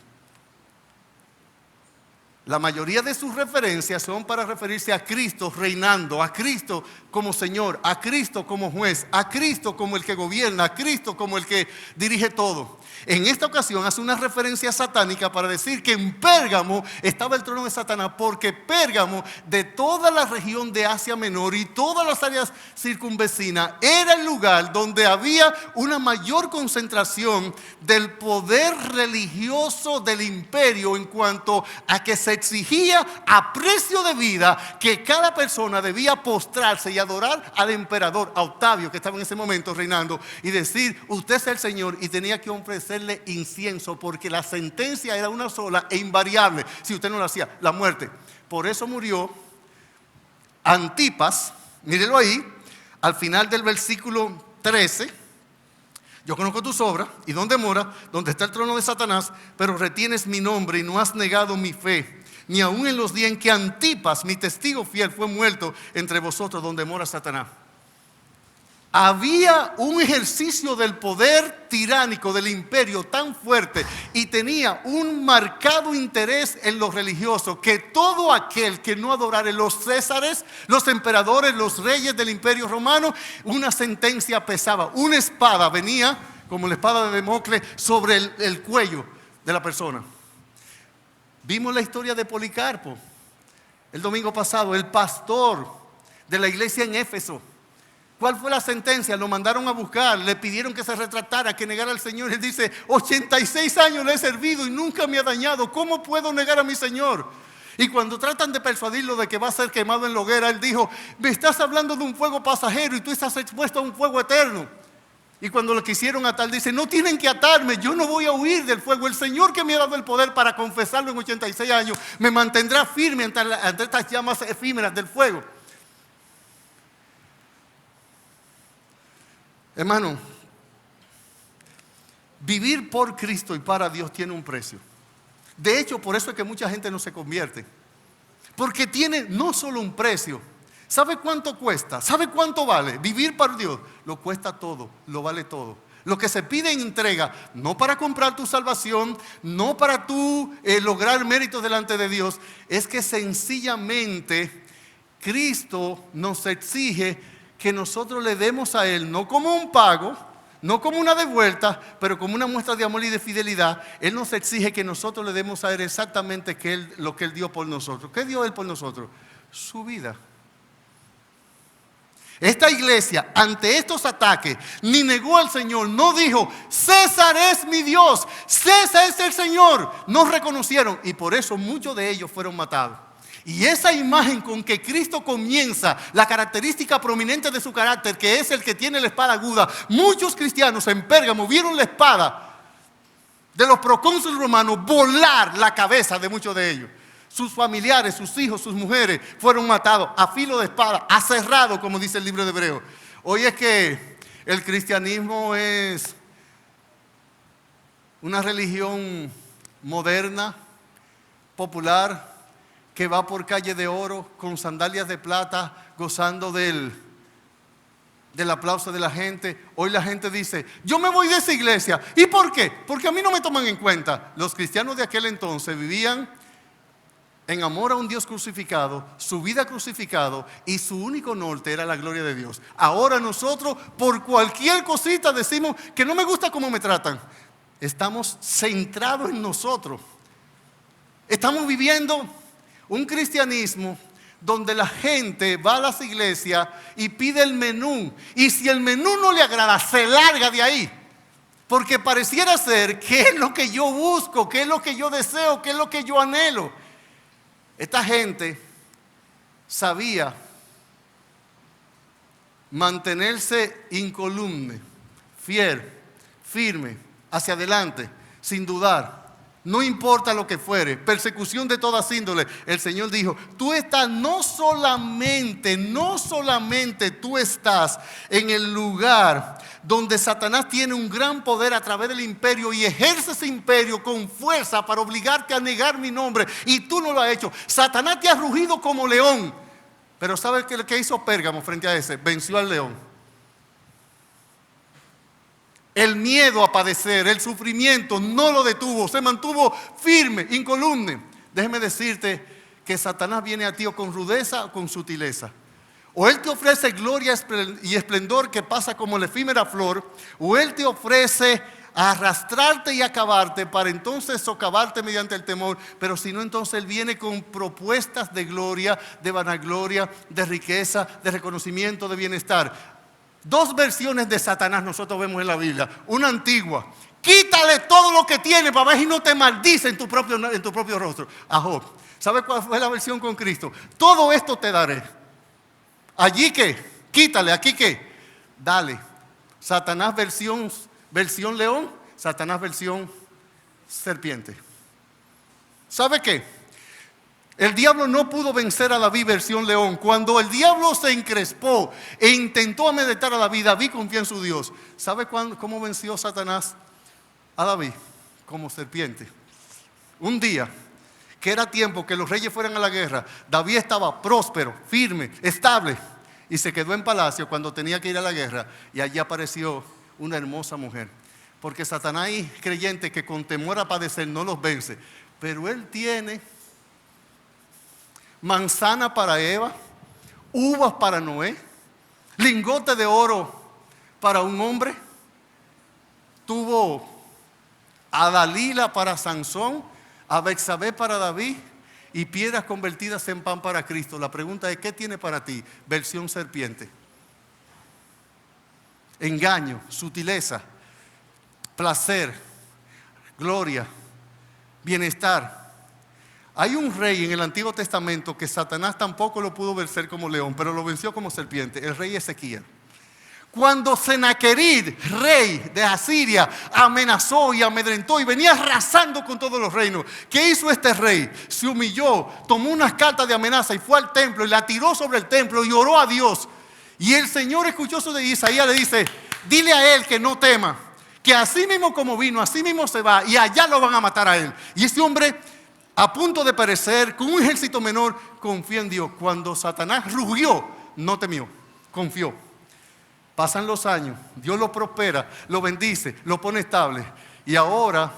La mayoría de sus referencias son para referirse a Cristo reinando, a Cristo como Señor, a Cristo como juez, a Cristo como el que gobierna, a Cristo como el que dirige todo. En esta ocasión hace una referencia satánica para decir que en Pérgamo estaba el trono de Satanás, porque Pérgamo, de toda la región de Asia Menor y todas las áreas circunvecinas, era el lugar donde había una mayor concentración del poder religioso del imperio, en cuanto a que se exigía a precio de vida que cada persona debía postrarse y adorar al emperador, a Octavio, que estaba en ese momento reinando, y decir, usted es el Señor, y tenía que ofrecerle incienso, porque la sentencia era una sola e invariable si usted no lo hacía, la muerte. Por eso murió Antipas, mírelo ahí, al final del versículo 13. Yo conozco tus obras y dónde mora, donde está el trono de Satanás, pero retienes mi nombre y no has negado mi fe, ni aun en los días en que Antipas, mi testigo fiel, fue muerto entre vosotros, donde mora Satanás. Había un ejercicio del poder tiránico del imperio tan fuerte y tenía un marcado interés en lo religioso, que todo aquel que no adorara los césares, los emperadores, los reyes del imperio romano, una sentencia pesaba, una espada venía como la espada de Democles sobre el cuello de la persona. Vimos la historia de Policarpo el domingo pasado, el pastor de la iglesia en Éfeso. ¿Cuál fue la sentencia? Lo mandaron a buscar, le pidieron que se retractara, que negara al Señor. Él dice, 86 años le he servido y nunca me ha dañado. ¿Cómo puedo negar a mi Señor? Y cuando tratan de persuadirlo de que va a ser quemado en la hoguera, él dijo, me estás hablando de un fuego pasajero y tú estás expuesto a un fuego eterno. Y cuando lo quisieron atar, dice, no tienen que atarme, yo no voy a huir del fuego. El Señor que me ha dado el poder para confesarlo en 86 años, me mantendrá firme ante estas llamas efímeras del fuego. Hermano, vivir por Cristo y para Dios tiene un precio. De hecho, por eso es que mucha gente no se convierte. Porque tiene no solo un precio. ¿Sabe cuánto cuesta? ¿Sabe cuánto vale? Vivir para Dios lo cuesta todo, lo vale todo. Lo que se pide en entrega, no para comprar tu salvación, no para tú lograr méritos delante de Dios, es que sencillamente Cristo nos exige que nosotros le demos a Él, no como un pago, no como una devuelta, pero como una muestra de amor y de fidelidad. Él nos exige que nosotros le demos a Él exactamente lo que Él dio por nosotros. ¿Qué dio Él por nosotros? Su vida. Esta iglesia, ante estos ataques, ni negó al Señor, no dijo, César es mi Dios, César es el Señor. No reconocieron y por eso muchos de ellos fueron matados. Y esa imagen con que Cristo comienza, la característica prominente de su carácter, que es el que tiene la espada aguda. Muchos cristianos en Pérgamo vieron la espada de los procónsules romanos volar la cabeza de muchos de ellos. Sus familiares, sus hijos, sus mujeres fueron matados a filo de espada, aserrado, como dice el libro de Hebreos. Hoy es que el cristianismo es una religión moderna, popular, que va por calle de oro con sandalias de plata, gozando del del aplauso de la gente. Hoy la gente dice: yo me voy de esa iglesia. ¿Y por qué? Porque a mí no me toman en cuenta. Los cristianos de aquel entonces vivían en amor a un Dios crucificado, su vida crucificado, y su único norte era la gloria de Dios. Ahora nosotros por cualquier cosita decimos que no me gusta cómo me tratan. Estamos centrados en nosotros. Estamos viviendo un cristianismo donde la gente va a las iglesias y pide el menú, y si el menú no le agrada, se larga de ahí, porque pareciera ser que es lo que yo busco, que es lo que yo deseo, que es lo que yo anhelo. Esta gente sabía mantenerse incolume, fiel, firme, hacia adelante, sin dudar. No importa lo que fuere, persecución de todas índoles. El Señor dijo: tú estás no solamente tú estás en el lugar donde Satanás tiene un gran poder a través del imperio y ejerce ese imperio con fuerza para obligarte a negar mi nombre, y tú no lo has hecho. Satanás te ha rugido como león, pero ¿sabes qué hizo Pérgamo frente a ese? Venció al león. El miedo a padecer, el sufrimiento no lo detuvo, se mantuvo firme, incolume. Déjeme decirte que Satanás viene a ti o con rudeza o con sutileza. O él te ofrece gloria y esplendor que pasa como la efímera flor, o él te ofrece arrastrarte y acabarte para entonces socavarte mediante el temor. Pero si no, entonces él viene con propuestas de gloria, de vanagloria, de riqueza, de reconocimiento, de bienestar. Dos versiones de Satanás nosotros vemos en la Biblia. Una antigua: quítale todo lo que tiene para ver si no te maldice en tu propio rostro. A Job. ¿Sabe cuál fue la versión con Cristo? Todo esto te daré. Allí que, quítale, aquí que, dale. Satanás versión león, Satanás versión serpiente. ¿Sabe qué? El diablo no pudo vencer a David versión león. Cuando el diablo se encrespó e intentó amedrentar a David, David confía en su Dios. ¿Sabe cómo venció Satanás a David? Como serpiente. Un día, que era tiempo que los reyes fueran a la guerra, David estaba próspero, firme, estable, y se quedó en palacio cuando tenía que ir a la guerra, y allí apareció una hermosa mujer. Porque Satanás es creyente que con temor a padecer no los vence, pero él tiene manzana para Eva, uvas para Noé, lingote de oro para un hombre, tuvo a Dalila para Sansón, a Betsabé para David, y piedras convertidas en pan para Cristo. La pregunta es: ¿qué tiene para ti? Versión serpiente. Engaño, sutileza, placer, gloria, bienestar. Hay un rey en el Antiguo Testamento que Satanás tampoco lo pudo vencer como león, pero lo venció como serpiente: el rey Ezequiel. Cuando Senaquerib, rey de Asiria, amenazó y amedrentó y venía arrasando con todos los reinos, ¿qué hizo este rey? Se humilló, tomó unas cartas de amenaza y fue al templo y la tiró sobre el templo y oró a Dios. Y el Señor escuchó eso de Isaías, le dice: dile a él que no tema, que así mismo como vino, así mismo se va, y allá lo van a matar a él. Y ese hombre, a punto de perecer, con un ejército menor, confió en Dios. Cuando Satanás rugió, no temió, confió. Pasan los años, Dios lo prospera, lo bendice, lo pone estable. Y ahora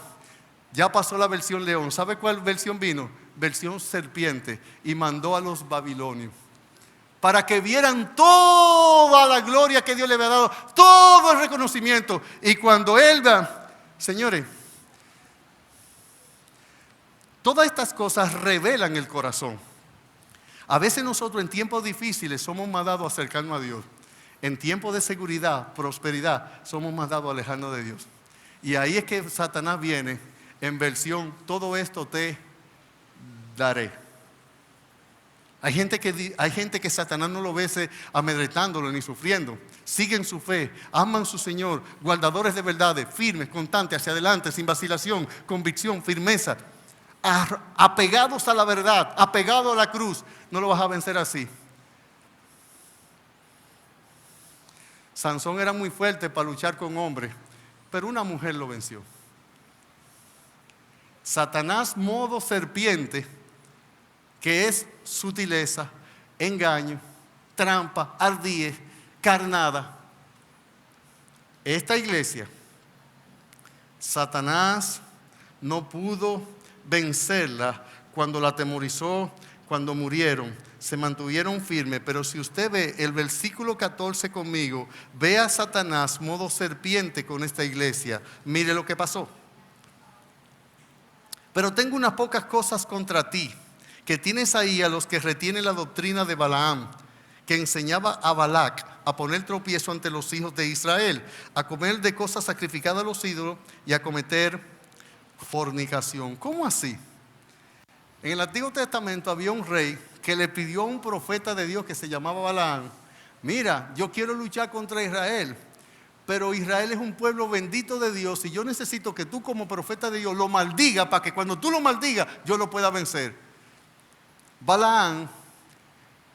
ya pasó la versión león. ¿Sabe cuál versión vino? Versión serpiente. Y mandó a los babilonios para que vieran toda la gloria que Dios le había dado, todo el reconocimiento. Y cuando él va, señores, todas estas cosas revelan el corazón. A veces nosotros en tiempos difíciles somos más dados a acercarnos a Dios. En tiempos de seguridad, prosperidad, somos más dados a alejarnos de Dios. Y ahí es que Satanás viene en versión: todo esto te daré. Hay gente que Satanás no lo ve amedrentándolo ni sufriendo. Siguen su fe, aman a su Señor, guardadores de verdades, firmes, constantes, hacia adelante, sin vacilación, convicción, firmeza, apegados a la verdad, apegados a la cruz. No lo vas a vencer así. Sansón era muy fuerte para luchar con hombres, pero una mujer lo venció. Satanás, modo serpiente, que es sutileza, engaño, trampa, ardidez, carnada, Esta iglesia, Satanás no pudo vencerla cuando la atemorizó, cuando murieron. Se mantuvieron firmes, pero si usted ve el versículo 14 conmigo, ve a Satanás modo serpiente con esta iglesia. Mire lo que pasó. Pero tengo unas pocas cosas contra ti, que tienes ahí a los que retienen la doctrina de Balaam, que enseñaba a Balac a poner tropiezo ante los hijos de Israel, a comer de cosas sacrificadas a los ídolos y a cometer fornicación. ¿Cómo así? En el Antiguo Testamento había un rey que le pidió a un profeta de Dios que se llamaba Balaam: mira, yo quiero luchar contra Israel, pero Israel es un pueblo bendito de Dios y yo necesito que tú como profeta de Dios lo maldigas para que cuando tú lo maldigas yo lo pueda vencer. Balaam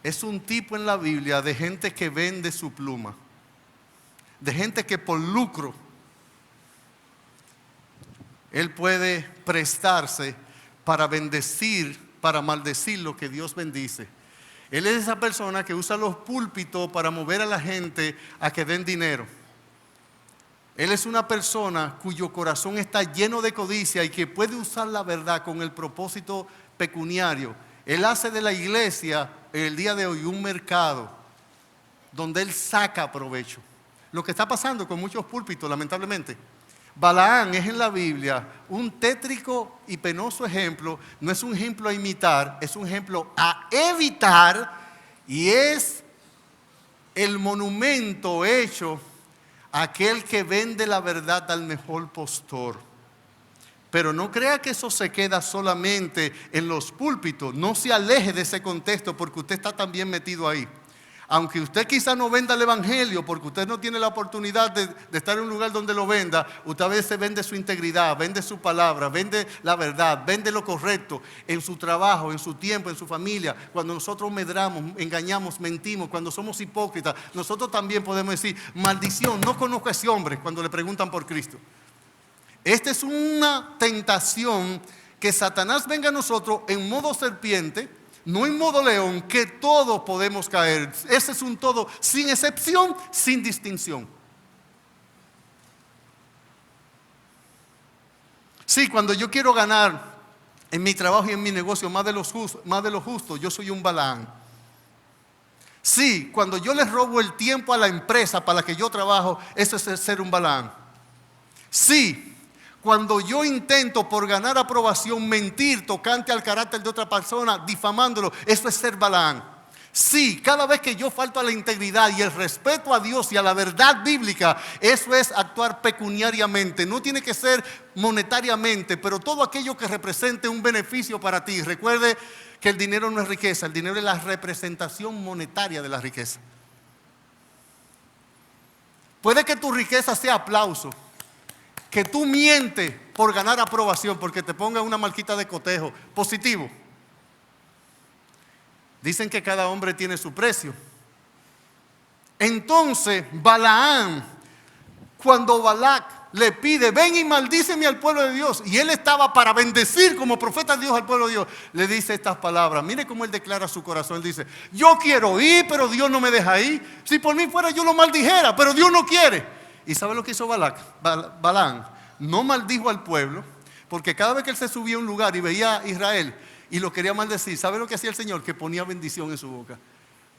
es un tipo en la Biblia de gente que vende su pluma, de gente que por lucro él puede prestarse para bendecir, para maldecir lo que Dios bendice. Él es esa persona que usa los púlpitos para mover a la gente a que den dinero. Él es una persona cuyo corazón está lleno de codicia y que puede usar la verdad con el propósito pecuniario. Él hace de la iglesia en el día de hoy un mercado donde él saca provecho. Lo que está pasando con muchos púlpitos, lamentablemente. Balaam es en la Biblia un tétrico y penoso ejemplo. No es un ejemplo a imitar, es un ejemplo a evitar, y es el monumento hecho a aquel que vende la verdad al mejor postor. Pero no crea que eso se queda solamente en los púlpitos. No se aleje de ese contexto porque usted está también metido ahí. Aunque usted quizá no venda el evangelio porque usted no tiene la oportunidad de estar en un lugar donde lo venda, usted a veces vende su integridad, vende su palabra, vende la verdad, vende lo correcto en su trabajo, en su tiempo, en su familia. Cuando nosotros medramos, engañamos, mentimos, cuando somos hipócritas, nosotros también podemos decir: maldición, no conozco a ese hombre, cuando le preguntan por Cristo. Esta es una tentación que Satanás venga a nosotros en modo serpiente, no en modo león, que todos podemos caer. Ese es un todo, sin excepción, sin distinción. Sí, cuando yo quiero ganar en mi trabajo y en mi negocio más de lo justo, yo soy un Balaam. Sí, cuando yo les robo el tiempo a la empresa para la que yo trabajo, eso es ser un Balaam. Sí, cuando yo intento por ganar aprobación mentir tocante al carácter de otra persona, difamándolo, eso es ser Balaam. Sí, cada vez que yo falto a la integridad y el respeto a Dios y a la verdad bíblica, eso es actuar pecuniariamente. No tiene que ser monetariamente, pero todo aquello que represente un beneficio para ti. Recuerde que el dinero no es riqueza, el dinero es la representación monetaria de la riqueza. Puede que tu riqueza sea aplauso, que tú mientes por ganar aprobación, porque te pongan una marquita de cotejo positivo. Dicen que cada hombre tiene su precio. Entonces Balaam, cuando Balac le pide: ven y maldíceme al pueblo de Dios, y él estaba para bendecir como profeta de Dios al pueblo de Dios, le dice estas palabras. Mire cómo él declara su corazón. Él dice: yo quiero ir, pero Dios no me deja ir. Si por mí fuera yo lo maldijera, pero Dios no quiere. ¿Y sabe lo que hizo Balaam? No maldijo al pueblo, porque cada vez que él se subía a un lugar y veía a Israel y lo quería maldecir, ¿sabe lo que hacía el Señor? Que ponía bendición en su boca.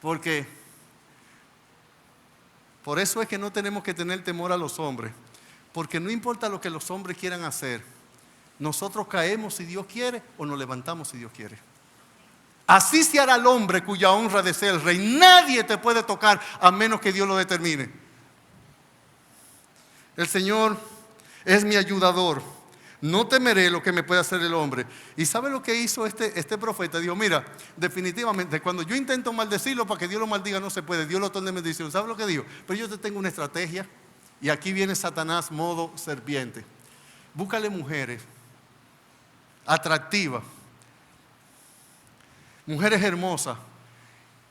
Porque por eso es que no tenemos que tener temor a los hombres, porque no importa lo que los hombres quieran hacer, nosotros caemos si Dios quiere o nos levantamos si Dios quiere. Así se hará el hombre cuya honra desea el rey. Nadie te puede tocar a menos que Dios lo determine. El Señor es mi ayudador, no temeré lo que me pueda hacer el hombre. ¿Y sabe lo que hizo este profeta? Dijo: mira, definitivamente cuando yo intento maldecirlo para que Dios lo maldiga, no se puede, Dios lo torne en bendición. ¿Sabe lo que dijo? Pero yo te tengo una estrategia. Y aquí viene Satanás modo serpiente. Búscale mujeres atractivas, mujeres hermosas,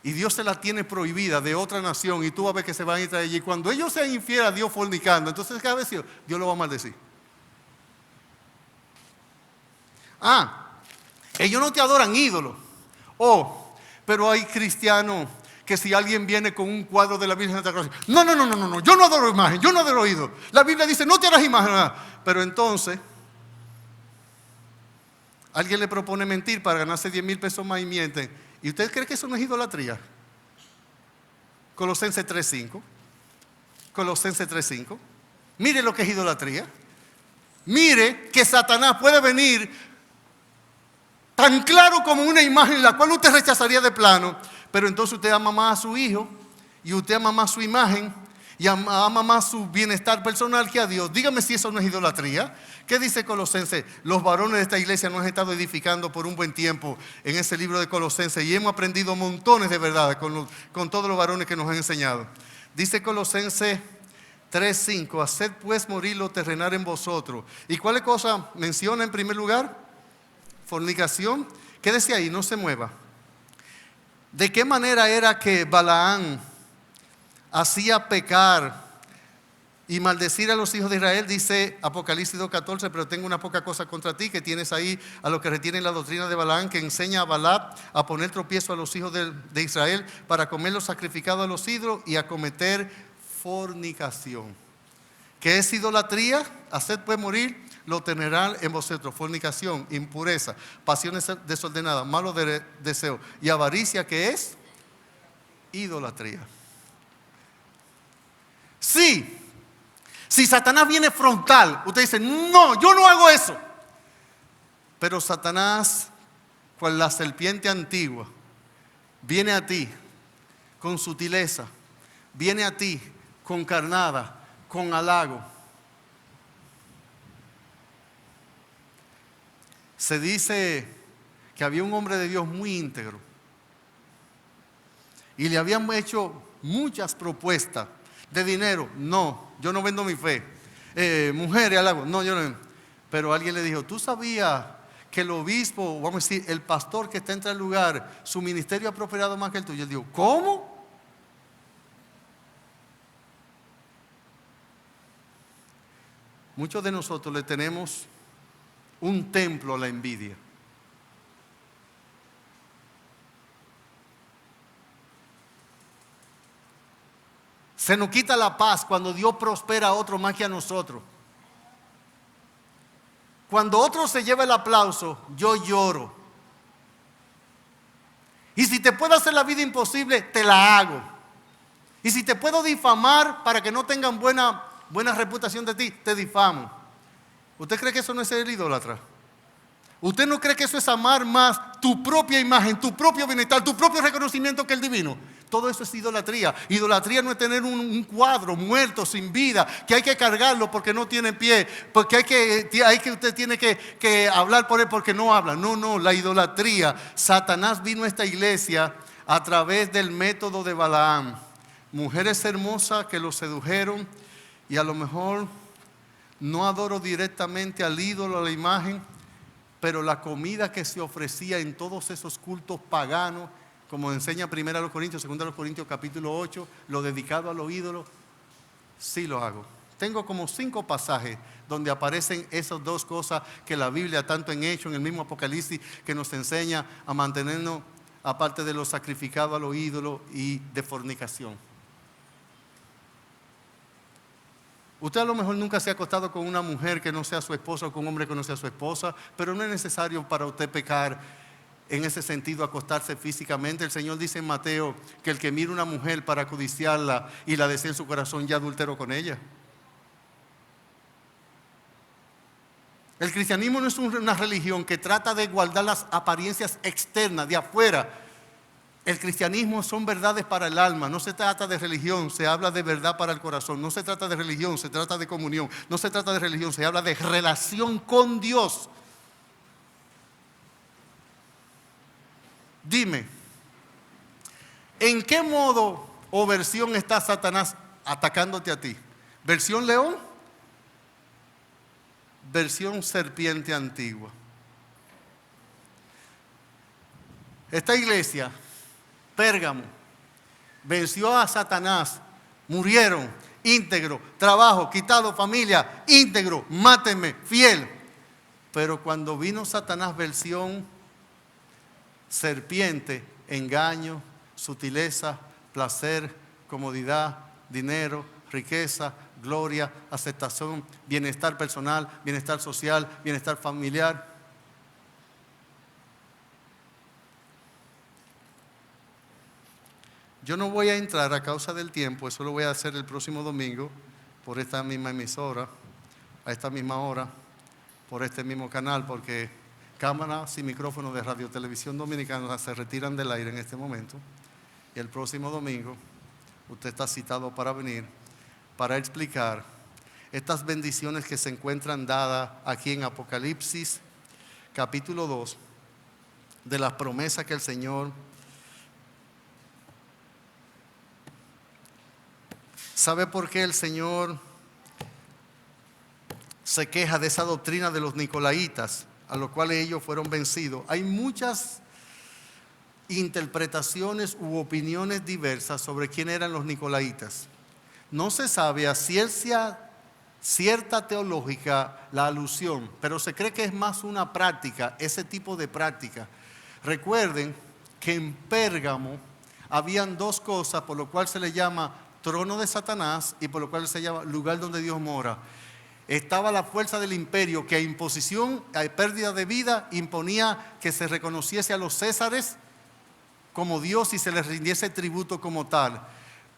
y Dios se la tiene prohibida de otra nación, y tú vas a ver que se van a ir allí. Cuando ellos sean infieles a Dios fornicando, entonces cada vez Dios lo va a maldecir. Ellos no te adoran ídolos. Pero hay cristianos que si alguien viene con un cuadro de la Virgen de Santa Cruz, no, yo no adoro imagen, yo no adoro ídolo. La Biblia dice, no te harás imagen. Pero entonces, alguien le propone mentir para ganarse 10,000 pesos más y mienten. ¿Y usted cree que eso no es idolatría? Colosenses 3:5. Colosenses 3:5. Mire lo que es idolatría. Mire que Satanás puede venir tan claro como una imagen la cual usted rechazaría de plano, pero entonces usted ama más a su hijo y usted ama más su imagen y ama más su bienestar personal que a Dios. Dígame si eso no es idolatría. ¿Qué dice Colosenses? Los varones de esta iglesia nos han estado edificando por un buen tiempo en ese libro de Colosenses y hemos aprendido montones de verdades con todos los varones que nos han enseñado. Dice Colosenses 3:5, haced pues morir lo terrenal en vosotros. ¿Y cuál cosa menciona en primer lugar? Fornicación. ¿Qué decía ahí? No se mueva. ¿De qué manera era que Balaam hacía pecar y maldecir a los hijos de Israel? Dice Apocalipsis 2:14, pero tengo una poca cosa contra ti, que tienes ahí a los que retienen la doctrina de Balaam, que enseña a Balac a poner tropiezo a los hijos de Israel para comer los sacrificados a los ídolos y a cometer fornicación. ¿Qué es idolatría? Haced pues morir lo terrenal en vosotros. Fornicación, impureza, pasiones desordenadas, malos deseos y avaricia, que es idolatría. Sí. Si Satanás viene frontal, usted dice, no, yo no hago eso. Pero Satanás, cual la serpiente antigua, viene a ti con sutileza, viene a ti con carnada, con halago. Se dice que había un hombre de Dios muy íntegro y le habían hecho muchas propuestas de dinero. No, yo no vendo mi fe. Mujeres, halago. No, yo no. Pero alguien le dijo, ¿tú sabías que el obispo, vamos a decir, el pastor que está en tal lugar, su ministerio ha prosperado más que el tuyo? Él dijo, ¿cómo? Muchos de nosotros le tenemos un templo a la envidia. Se nos quita la paz cuando Dios prospera a otro más que a nosotros. Cuando otro se lleva el aplauso, yo lloro. Y si te puedo hacer la vida imposible, te la hago. Y si te puedo difamar para que no tengan buena reputación de ti, te difamo. ¿Usted cree que eso no es ser idólatra? ¿Usted no cree que eso es amar más tu propia imagen, tu propio bienestar, tu propio reconocimiento que el divino? Todo eso es idolatría. Idolatría no es tener un cuadro muerto, sin vida, que hay que cargarlo porque no tiene pie, porque usted tiene que hablar por él porque no habla. No, la idolatría. Satanás vino a esta iglesia a través del método de Balaam. Mujeres hermosas que lo sedujeron y a lo mejor no adoro directamente al ídolo, a la imagen, pero la comida que se ofrecía en todos esos cultos paganos, como enseña 1 Corintios, 2 Corintios capítulo 8, lo dedicado a los ídolos, sí lo hago. Tengo como 5 pasajes donde aparecen esas dos cosas que la Biblia, tanto en Hechos, en el mismo Apocalipsis, que nos enseña a mantenernos aparte de lo sacrificado a los ídolos y de fornicación. Usted a lo mejor nunca se ha acostado con una mujer que no sea su esposa o con un hombre que no sea su esposa, pero no es necesario para usted pecar en ese sentido, acostarse físicamente. El Señor dice en Mateo que el que mira una mujer para codiciarla y la desea en su corazón, ya adulteró con ella. El cristianismo no es una religión que trata de guardar las apariencias externas de afuera. El cristianismo son verdades para el alma. No se trata de religión, se habla de verdad para el corazón. No se trata de religión, se trata de comunión. No se trata de religión, se habla de relación con Dios. Dime, ¿en qué modo o versión está Satanás atacándote a ti? ¿Versión león? Versión serpiente antigua. Esta iglesia, Pérgamo, venció a Satanás, murieron, íntegro, trabajo, quitado familia, íntegro, mátenme, fiel. Pero cuando vino Satanás, versión serpiente, engaño, sutileza, placer, comodidad, dinero, riqueza, gloria, aceptación, bienestar personal, bienestar social, bienestar familiar. Yo no voy a entrar a causa del tiempo, eso lo voy a hacer el próximo domingo por esta misma emisora, a esta misma hora, por este mismo canal, porque cámaras y micrófonos de Radio Televisión Dominicana se retiran del aire en este momento. Y el próximo domingo usted está citado para venir, para explicar estas bendiciones que se encuentran dadas aquí en Apocalipsis, capítulo 2, de las promesas que el Señor. ¿Sabe por qué el Señor se queja de esa doctrina de los nicolaitas, a los cuales ellos fueron vencidos? Hay muchas interpretaciones u opiniones diversas sobre quién eran los nicolaitas. No se sabe a cierta teológica la alusión, pero se cree que es más una práctica, ese tipo de práctica. Recuerden que en Pérgamo habían dos cosas por lo cual se le llama trono de Satanás y por lo cual se llama lugar donde Dios mora. Estaba la fuerza del imperio que a imposición, a pérdida de vida, imponía que se reconociese a los césares como Dios y se les rindiese tributo como tal.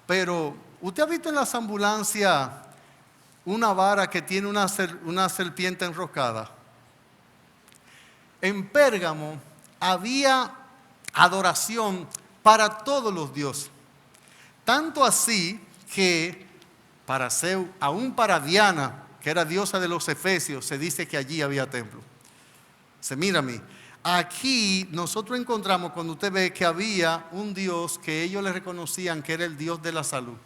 Pero, ¿usted ha visto en las ambulancias una vara que tiene una serpiente enroscada? En Pérgamo había adoración para todos los dioses. Tanto así que para Zeus, aún para Diana, que era diosa de los efesios, se dice que allí había templo. Mírame, aquí nosotros encontramos cuando usted ve que había un Dios que ellos le reconocían que era el Dios de la salud.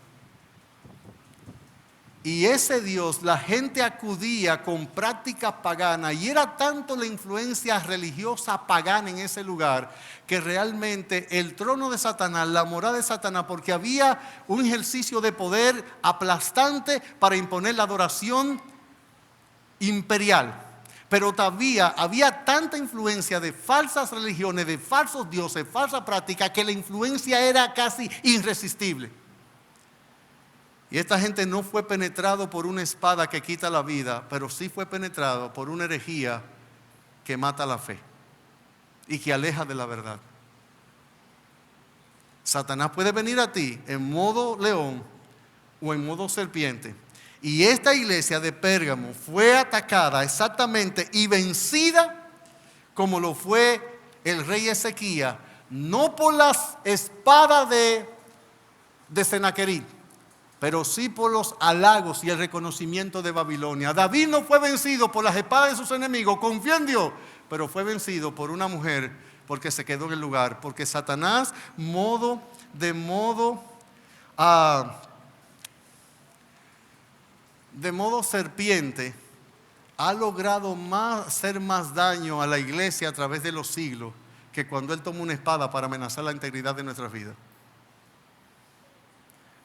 Y ese Dios, la gente acudía con prácticas paganas y era tanto la influencia religiosa pagana en ese lugar que realmente el trono de Satanás, la morada de Satanás, porque había un ejercicio de poder aplastante para imponer la adoración imperial. Pero todavía había tanta influencia de falsas religiones, de falsos dioses, falsa práctica, que la influencia era casi irresistible. Y esta gente no fue penetrado por una espada que quita la vida, pero sí fue penetrado por una herejía que mata la fe y que aleja de la verdad. Satanás puede venir a ti en modo león o en modo serpiente. Y esta iglesia de Pérgamo fue atacada exactamente y vencida como lo fue el rey Ezequías, no por las espadas de Senaquerib, pero sí por los halagos y el reconocimiento de Babilonia. David no fue vencido por las espadas de sus enemigos, confió en Dios, pero fue vencido por una mujer porque se quedó en el lugar. Porque Satanás, de modo serpiente, ha logrado hacer más daño a la iglesia a través de los siglos que cuando él tomó una espada para amenazar la integridad de nuestras vidas.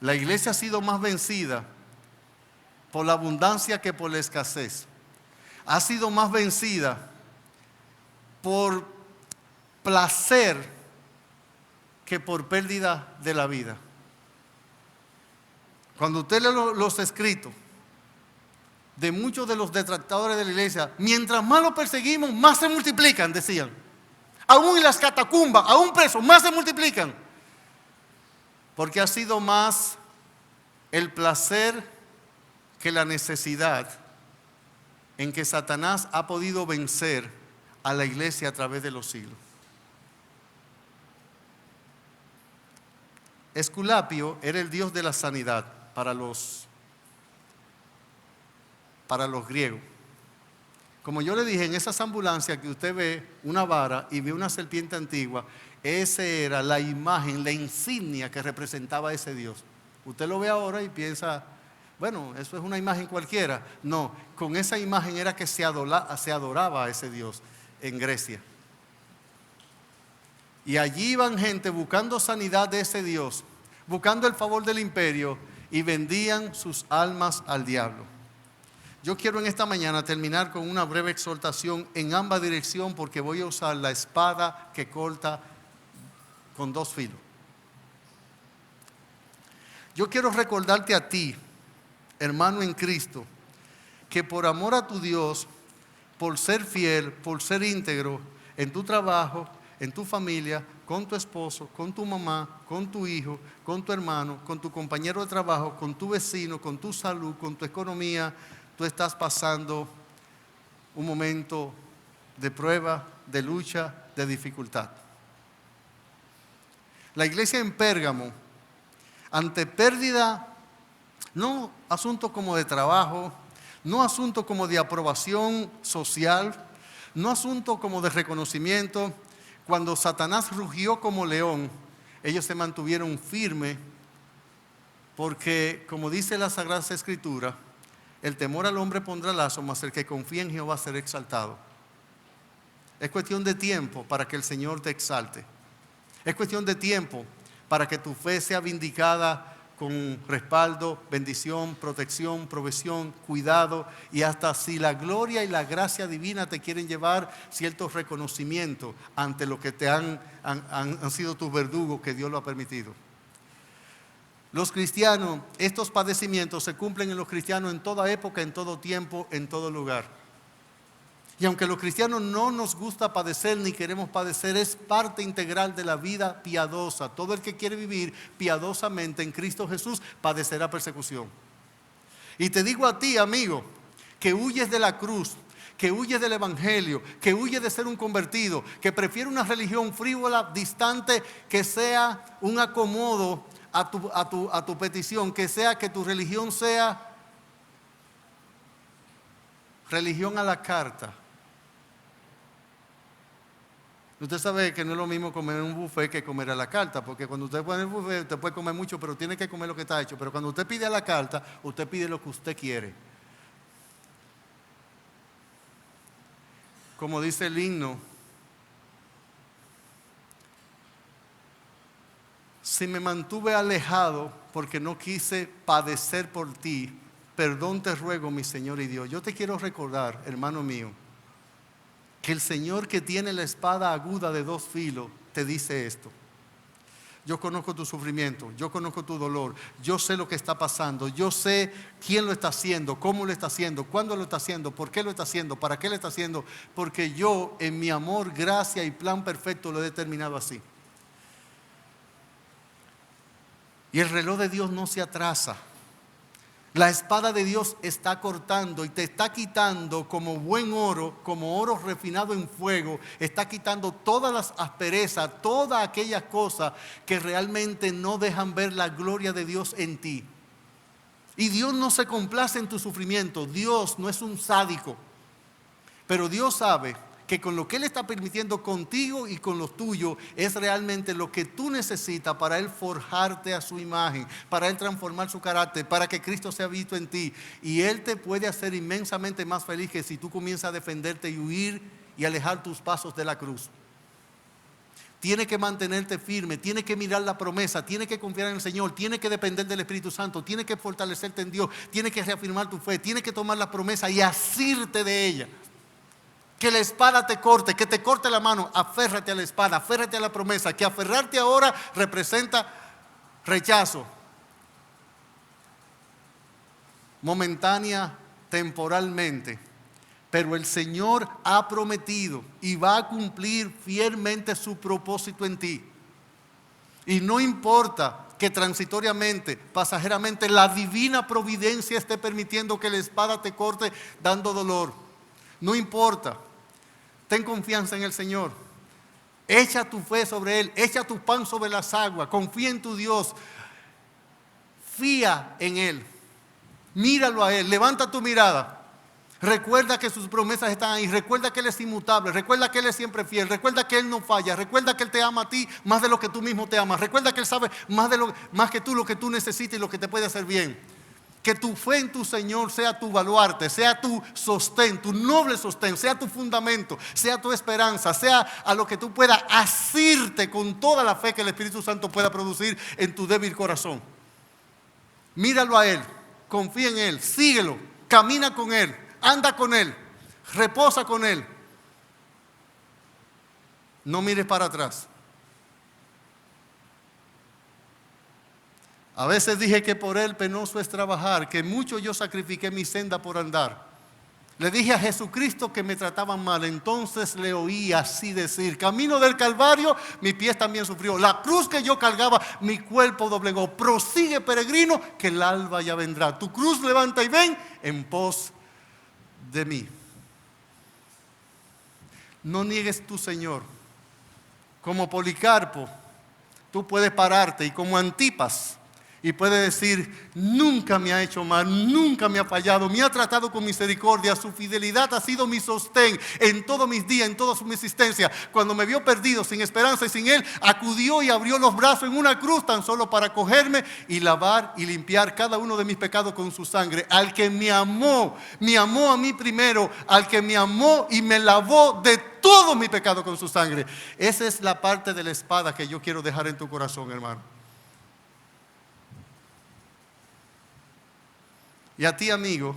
La iglesia ha sido más vencida por la abundancia que por la escasez. Ha sido más vencida por placer que por pérdida de la vida. Cuando usted lee los escritos de muchos de los detractores de la iglesia, mientras más los perseguimos, más se multiplican, decían. Aún en las catacumbas, aún presos, más se multiplican. Porque ha sido más el placer que la necesidad en que Satanás ha podido vencer a la iglesia a través de los siglos. Esculapio era el dios de la sanidad para los griegos. Como yo le dije, en esas ambulancias que usted ve una vara y ve una serpiente antigua, esa era la imagen, la insignia que representaba a ese Dios. Usted lo ve ahora y piensa, bueno, eso es una imagen cualquiera. No, con esa imagen era que se adoraba a ese Dios en Grecia. Y allí iban gente buscando sanidad de ese Dios, buscando el favor del imperio y vendían sus almas al diablo. Yo quiero en esta mañana terminar con una breve exhortación en ambas direcciones porque voy a usar la espada que corta con dos filos. Yo quiero recordarte a ti, hermano en Cristo, que por amor a tu Dios, por ser fiel, por ser íntegro en tu trabajo, en tu familia, con tu esposo, con tu mamá, con tu hijo, con tu hermano, con tu compañero de trabajo, con tu vecino, con tu salud, con tu economía, tú estás pasando un momento de prueba, de lucha, de dificultad. La iglesia en Pérgamo, ante pérdida, no asunto como de trabajo, no asunto como de aprobación social, no asunto como de reconocimiento. Cuando Satanás rugió como león, ellos se mantuvieron firmes porque, como dice la Sagrada Escritura, el temor al hombre pondrá lazo, mas el que confía en Jehová será exaltado. Es cuestión de tiempo para que el Señor te exalte. Es cuestión de tiempo para que tu fe sea vindicada con respaldo, bendición, protección, provisión, cuidado, y hasta si la gloria y la gracia divina te quieren llevar cierto reconocimiento ante lo que te han sido tus verdugos, que Dios lo ha permitido. Los cristianos, estos padecimientos se cumplen en los cristianos en toda época, en todo tiempo, en todo lugar. Y aunque los cristianos no nos gusta padecer ni queremos padecer, es parte integral de la vida piadosa. Todo el que quiere vivir piadosamente en Cristo Jesús padecerá persecución. Y te digo a ti, amigo, que huyes de la cruz, que huyes del evangelio, que huyes de ser un convertido, que prefiere una religión frívola, distante, que sea un acomodo a tu petición, que sea que tu religión sea religión a la carta. Usted sabe que no es lo mismo comer en un buffet que comer a la carta, porque cuando usted pone el buffet, usted puede comer mucho, pero tiene que comer lo que está hecho. Pero cuando usted pide a la carta, usted pide lo que usted quiere. Como dice el himno, si me mantuve alejado porque no quise padecer por ti, perdón te ruego, mi Señor y Dios. Yo te quiero recordar, hermano mío, que el Señor que tiene la espada aguda de dos filos te dice esto. Yo conozco tu sufrimiento, yo conozco tu dolor, yo sé lo que está pasando, yo sé quién lo está haciendo, cómo lo está haciendo, cuándo lo está haciendo, por qué lo está haciendo, para qué lo está haciendo, porque yo en mi amor, gracia y plan perfecto lo he determinado así. Y el reloj de Dios no se atrasa. La espada de Dios está cortando y te está quitando como buen oro, como oro refinado en fuego, está quitando todas las asperezas, todas aquellas cosas que realmente no dejan ver la gloria de Dios en ti. Y Dios no se complace en tu sufrimiento. Dios no es un sádico, pero Dios sabe que con lo que Él está permitiendo contigo y con los tuyos es realmente lo que tú necesitas para Él forjarte a su imagen, para Él transformar su carácter, para que Cristo sea visto en ti. Y Él te puede hacer inmensamente más feliz que si tú comienzas a defenderte y huir y alejar tus pasos de la cruz. Tienes que mantenerte firme, tienes que mirar la promesa, tienes que confiar en el Señor, tienes que depender del Espíritu Santo, tienes que fortalecerte en Dios, tienes que reafirmar tu fe, tienes que tomar la promesa y asirte de ella. Que la espada te corte, que te corte la mano, aférrate a la espada, aférrate a la promesa, que aferrarte ahora representa rechazo. Momentánea, temporalmente. Pero el Señor ha prometido y va a cumplir fielmente su propósito en ti. Y no importa que transitoriamente, pasajeramente, la divina providencia esté permitiendo que la espada te corte dando dolor. No importa. Ten confianza en el Señor. Echa tu fe sobre Él. Echa tu pan sobre las aguas. Confía en tu Dios. Fía en Él. Míralo a Él. Levanta tu mirada. Recuerda que sus promesas están ahí. Recuerda que Él es inmutable. Recuerda que Él es siempre fiel. Recuerda que Él no falla. Recuerda que Él te ama a ti más de lo que tú mismo te amas. Recuerda que Él sabe más que tú lo que tú necesitas y lo que te puede hacer bien. Que tu fe en tu Señor sea tu baluarte, sea tu sostén, tu noble sostén, sea tu fundamento, sea tu esperanza, sea a lo que tú puedas asirte con toda la fe que el Espíritu Santo pueda producir en tu débil corazón. Míralo a Él, confía en Él, síguelo, camina con Él, anda con Él, reposa con Él. No mires para atrás. A veces dije que por él penoso es trabajar, que mucho yo sacrifiqué mi senda por andar. Le dije a Jesucristo que me trataban mal, entonces le oí así decir: camino del Calvario, mi pie también sufrió. La cruz que yo cargaba, mi cuerpo doblegó. Prosigue, peregrino, que el alba ya vendrá. Tu cruz levanta y ven en pos de mí. No niegues tu Señor. Como Policarpo, tú puedes pararte, y como Antipas, y puede decir: nunca me ha hecho mal, nunca me ha fallado, me ha tratado con misericordia, su fidelidad ha sido mi sostén en todos mis días, en toda su existencia. Cuando me vio perdido, sin esperanza y sin él, acudió y abrió los brazos en una cruz tan solo para cogerme y lavar y limpiar cada uno de mis pecados con su sangre. Al que me amó a mí primero, al que me amó y me lavó de todo mi pecado con su sangre. Esa es la parte de la espada que yo quiero dejar en tu corazón, hermano. Y a ti, amigo,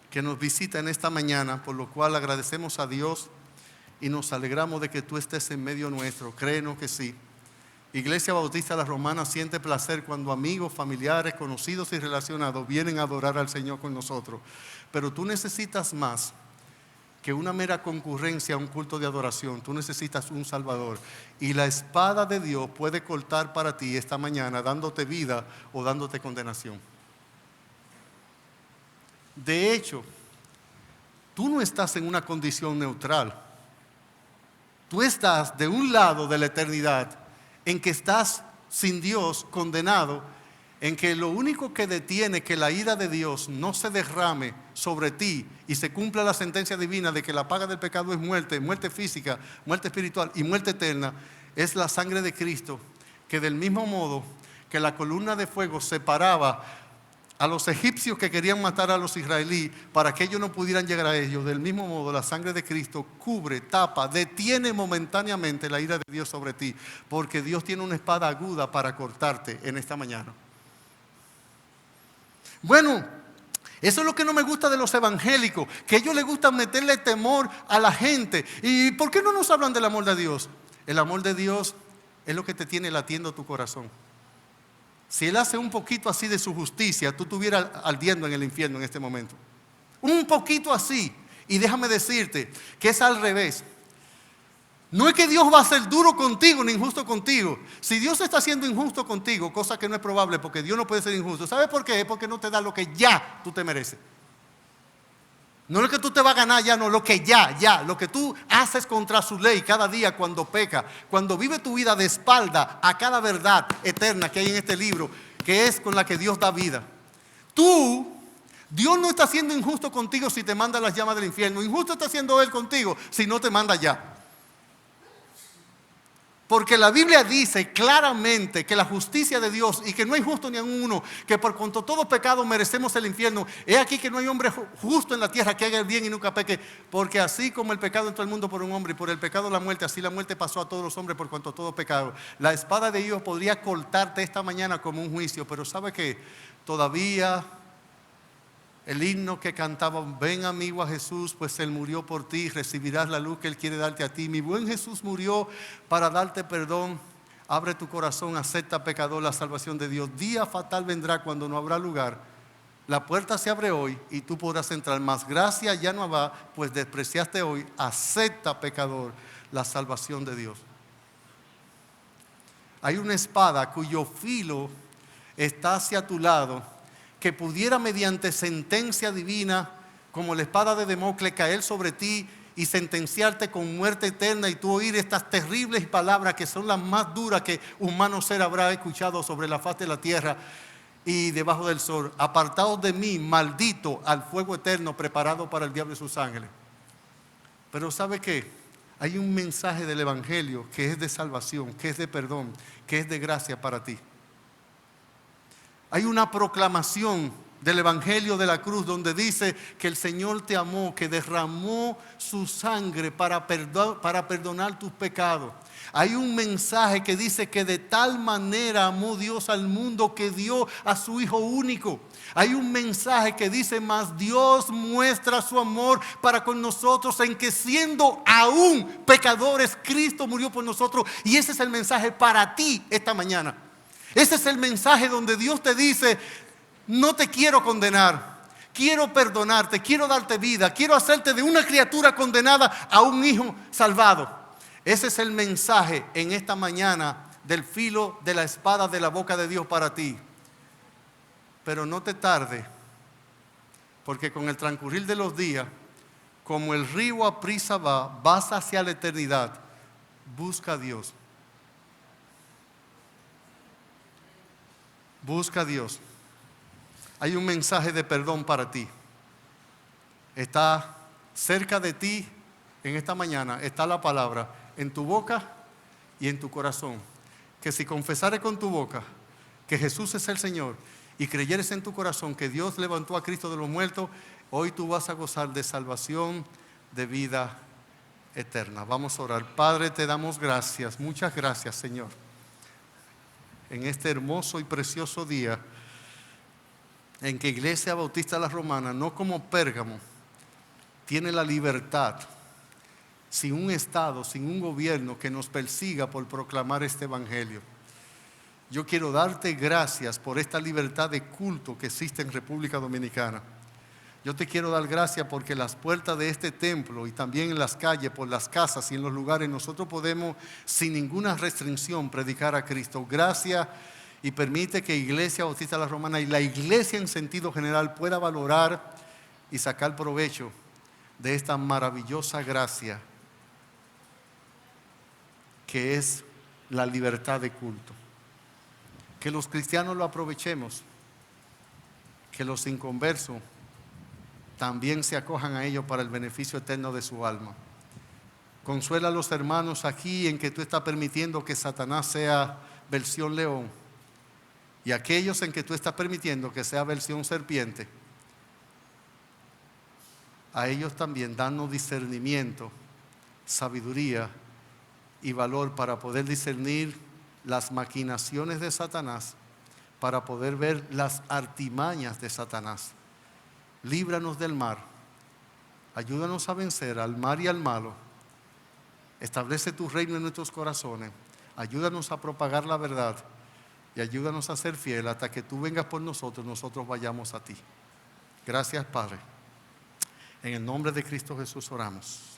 que nos visita en esta mañana, por lo cual agradecemos a Dios y nos alegramos de que tú estés en medio nuestro. Créenos que sí. Iglesia Bautista La Romana siente placer cuando amigos, familiares, conocidos y relacionados vienen a adorar al Señor con nosotros. Pero tú necesitas más que una mera concurrencia a un culto de adoración. Tú necesitas un Salvador. Y la espada de Dios puede cortar para ti esta mañana, dándote vida o dándote condenación. De hecho, tú no estás en una condición neutral. Tú estás de un lado de la eternidad en que estás sin Dios, condenado, en que lo único que detiene que la ira de Dios no se derrame sobre ti y se cumpla la sentencia divina de que la paga del pecado es muerte, muerte física, muerte espiritual y muerte eterna, es la sangre de Cristo, que del mismo modo que la columna de fuego separaba a los egipcios que querían matar a los israelíes para que ellos no pudieran llegar a ellos, del mismo modo la sangre de Cristo cubre, tapa, detiene momentáneamente la ira de Dios sobre ti, porque Dios tiene una espada aguda para cortarte en esta mañana. Bueno, eso es lo que no me gusta de los evangélicos, que a ellos les gusta meterle temor a la gente. ¿Y por qué no nos hablan del amor de Dios? El amor de Dios es lo que te tiene latiendo tu corazón. Si Él hace un poquito así de su justicia, tú estuvieras ardiendo en el infierno en este momento. Un poquito así. Y déjame decirte que es al revés. No es que Dios va a ser duro contigo ni injusto contigo. Si Dios está siendo injusto contigo, cosa que no es probable porque Dios no puede ser injusto, ¿sabes por qué? Es porque no te da lo que ya tú te mereces. No lo que tú te vas a ganar ya, no, lo que ya, lo que tú haces contra su ley cada día cuando peca, cuando vive tu vida de espalda a cada verdad eterna que hay en este libro, que es con la que Dios da vida. Dios no está siendo injusto contigo si te manda las llamas del infierno. Injusto está siendo Él contigo si no te manda ya. Porque la Biblia dice claramente que la justicia de Dios y que no hay justo ni a uno, que por cuanto todo pecado merecemos el infierno. He aquí que no hay hombre justo en la tierra que haga el bien y nunca peque, porque así como el pecado entró al mundo por un hombre y por el pecado la muerte, así la muerte pasó a todos los hombres por cuanto todo pecado. La espada de Dios podría cortarte esta mañana como un juicio, pero ¿sabe qué? Todavía el himno que cantaban: ven amigo a Jesús, pues Él murió por ti, recibirás la luz que Él quiere darte a ti. Mi buen Jesús murió para darte perdón. Abre tu corazón, acepta, pecador, la salvación de Dios. Día fatal vendrá cuando no habrá lugar. La puerta se abre hoy y tú podrás entrar, mas gracia ya no va, pues despreciaste hoy. Acepta, pecador, la salvación de Dios. Hay una espada cuyo filo está hacia tu lado, que pudiera mediante sentencia divina, como la espada de Democles, caer sobre ti y sentenciarte con muerte eterna, y tú oír estas terribles palabras que son las más duras que humano ser habrá escuchado sobre la faz de la tierra y debajo del sol: apartados de mí, maldito, al fuego eterno preparado para el diablo y sus ángeles. Pero ¿sabe qué? Hay un mensaje del evangelio que es de salvación, que es de perdón, que es de gracia para ti. Hay una proclamación del evangelio de la cruz donde dice que el Señor te amó, que derramó su sangre para perdonar tus pecados. Hay un mensaje que dice que de tal manera amó Dios al mundo que dio a su Hijo único. Hay un mensaje que dice: mas Dios muestra su amor para con nosotros en que siendo aún pecadores, Cristo murió por nosotros. Y ese es el mensaje para ti esta mañana. Ese es el mensaje donde Dios te dice: no te quiero condenar, quiero perdonarte, quiero darte vida, quiero hacerte de una criatura condenada a un hijo salvado. Ese es el mensaje en esta mañana del filo de la espada de la boca de Dios para ti. Pero no te tarde, porque con el transcurrir de los días, como el río aprisa va, vas hacia la eternidad. Busca a Dios. Busca a Dios. Hay un mensaje de perdón para ti. Está cerca de ti en esta mañana. Está la palabra en tu boca y en tu corazón. Que si confesares con tu boca que Jesús es el Señor y creyeres en tu corazón que Dios levantó a Cristo de los muertos, hoy tú vas a gozar de salvación, de vida eterna. Vamos a orar. Padre, te damos gracias. Muchas gracias, Señor, en este hermoso y precioso día en que Iglesia Bautista La Romana, no como Pérgamo, tiene la libertad, sin un Estado, sin un gobierno que nos persiga por proclamar este Evangelio. Yo quiero darte gracias por esta libertad de culto que existe en República Dominicana. Yo te quiero dar gracias porque las puertas de este templo y también en las calles, por las casas y en los lugares, nosotros podemos sin ninguna restricción predicar a Cristo. Gracias, y permite que Iglesia Bautista La Romana y la iglesia en sentido general pueda valorar y sacar provecho de esta maravillosa gracia que es la libertad de culto. Que los cristianos lo aprovechemos, que los inconversos también se acojan a ello para el beneficio eterno de su alma. Consuela a los hermanos aquí en que tú estás permitiendo que Satanás sea versión león, y aquellos en que tú estás permitiendo que sea versión serpiente. A ellos también danos discernimiento, sabiduría y valor para poder discernir las maquinaciones de Satanás, para poder ver las artimañas de Satanás. Líbranos del mal, ayúdanos a vencer al mal y al malo. Establece tu reino en nuestros corazones, ayúdanos a propagar la verdad y ayúdanos a ser fiel hasta que tú vengas por nosotros, nosotros vayamos a ti. Gracias, Padre. En el nombre de Cristo Jesús oramos.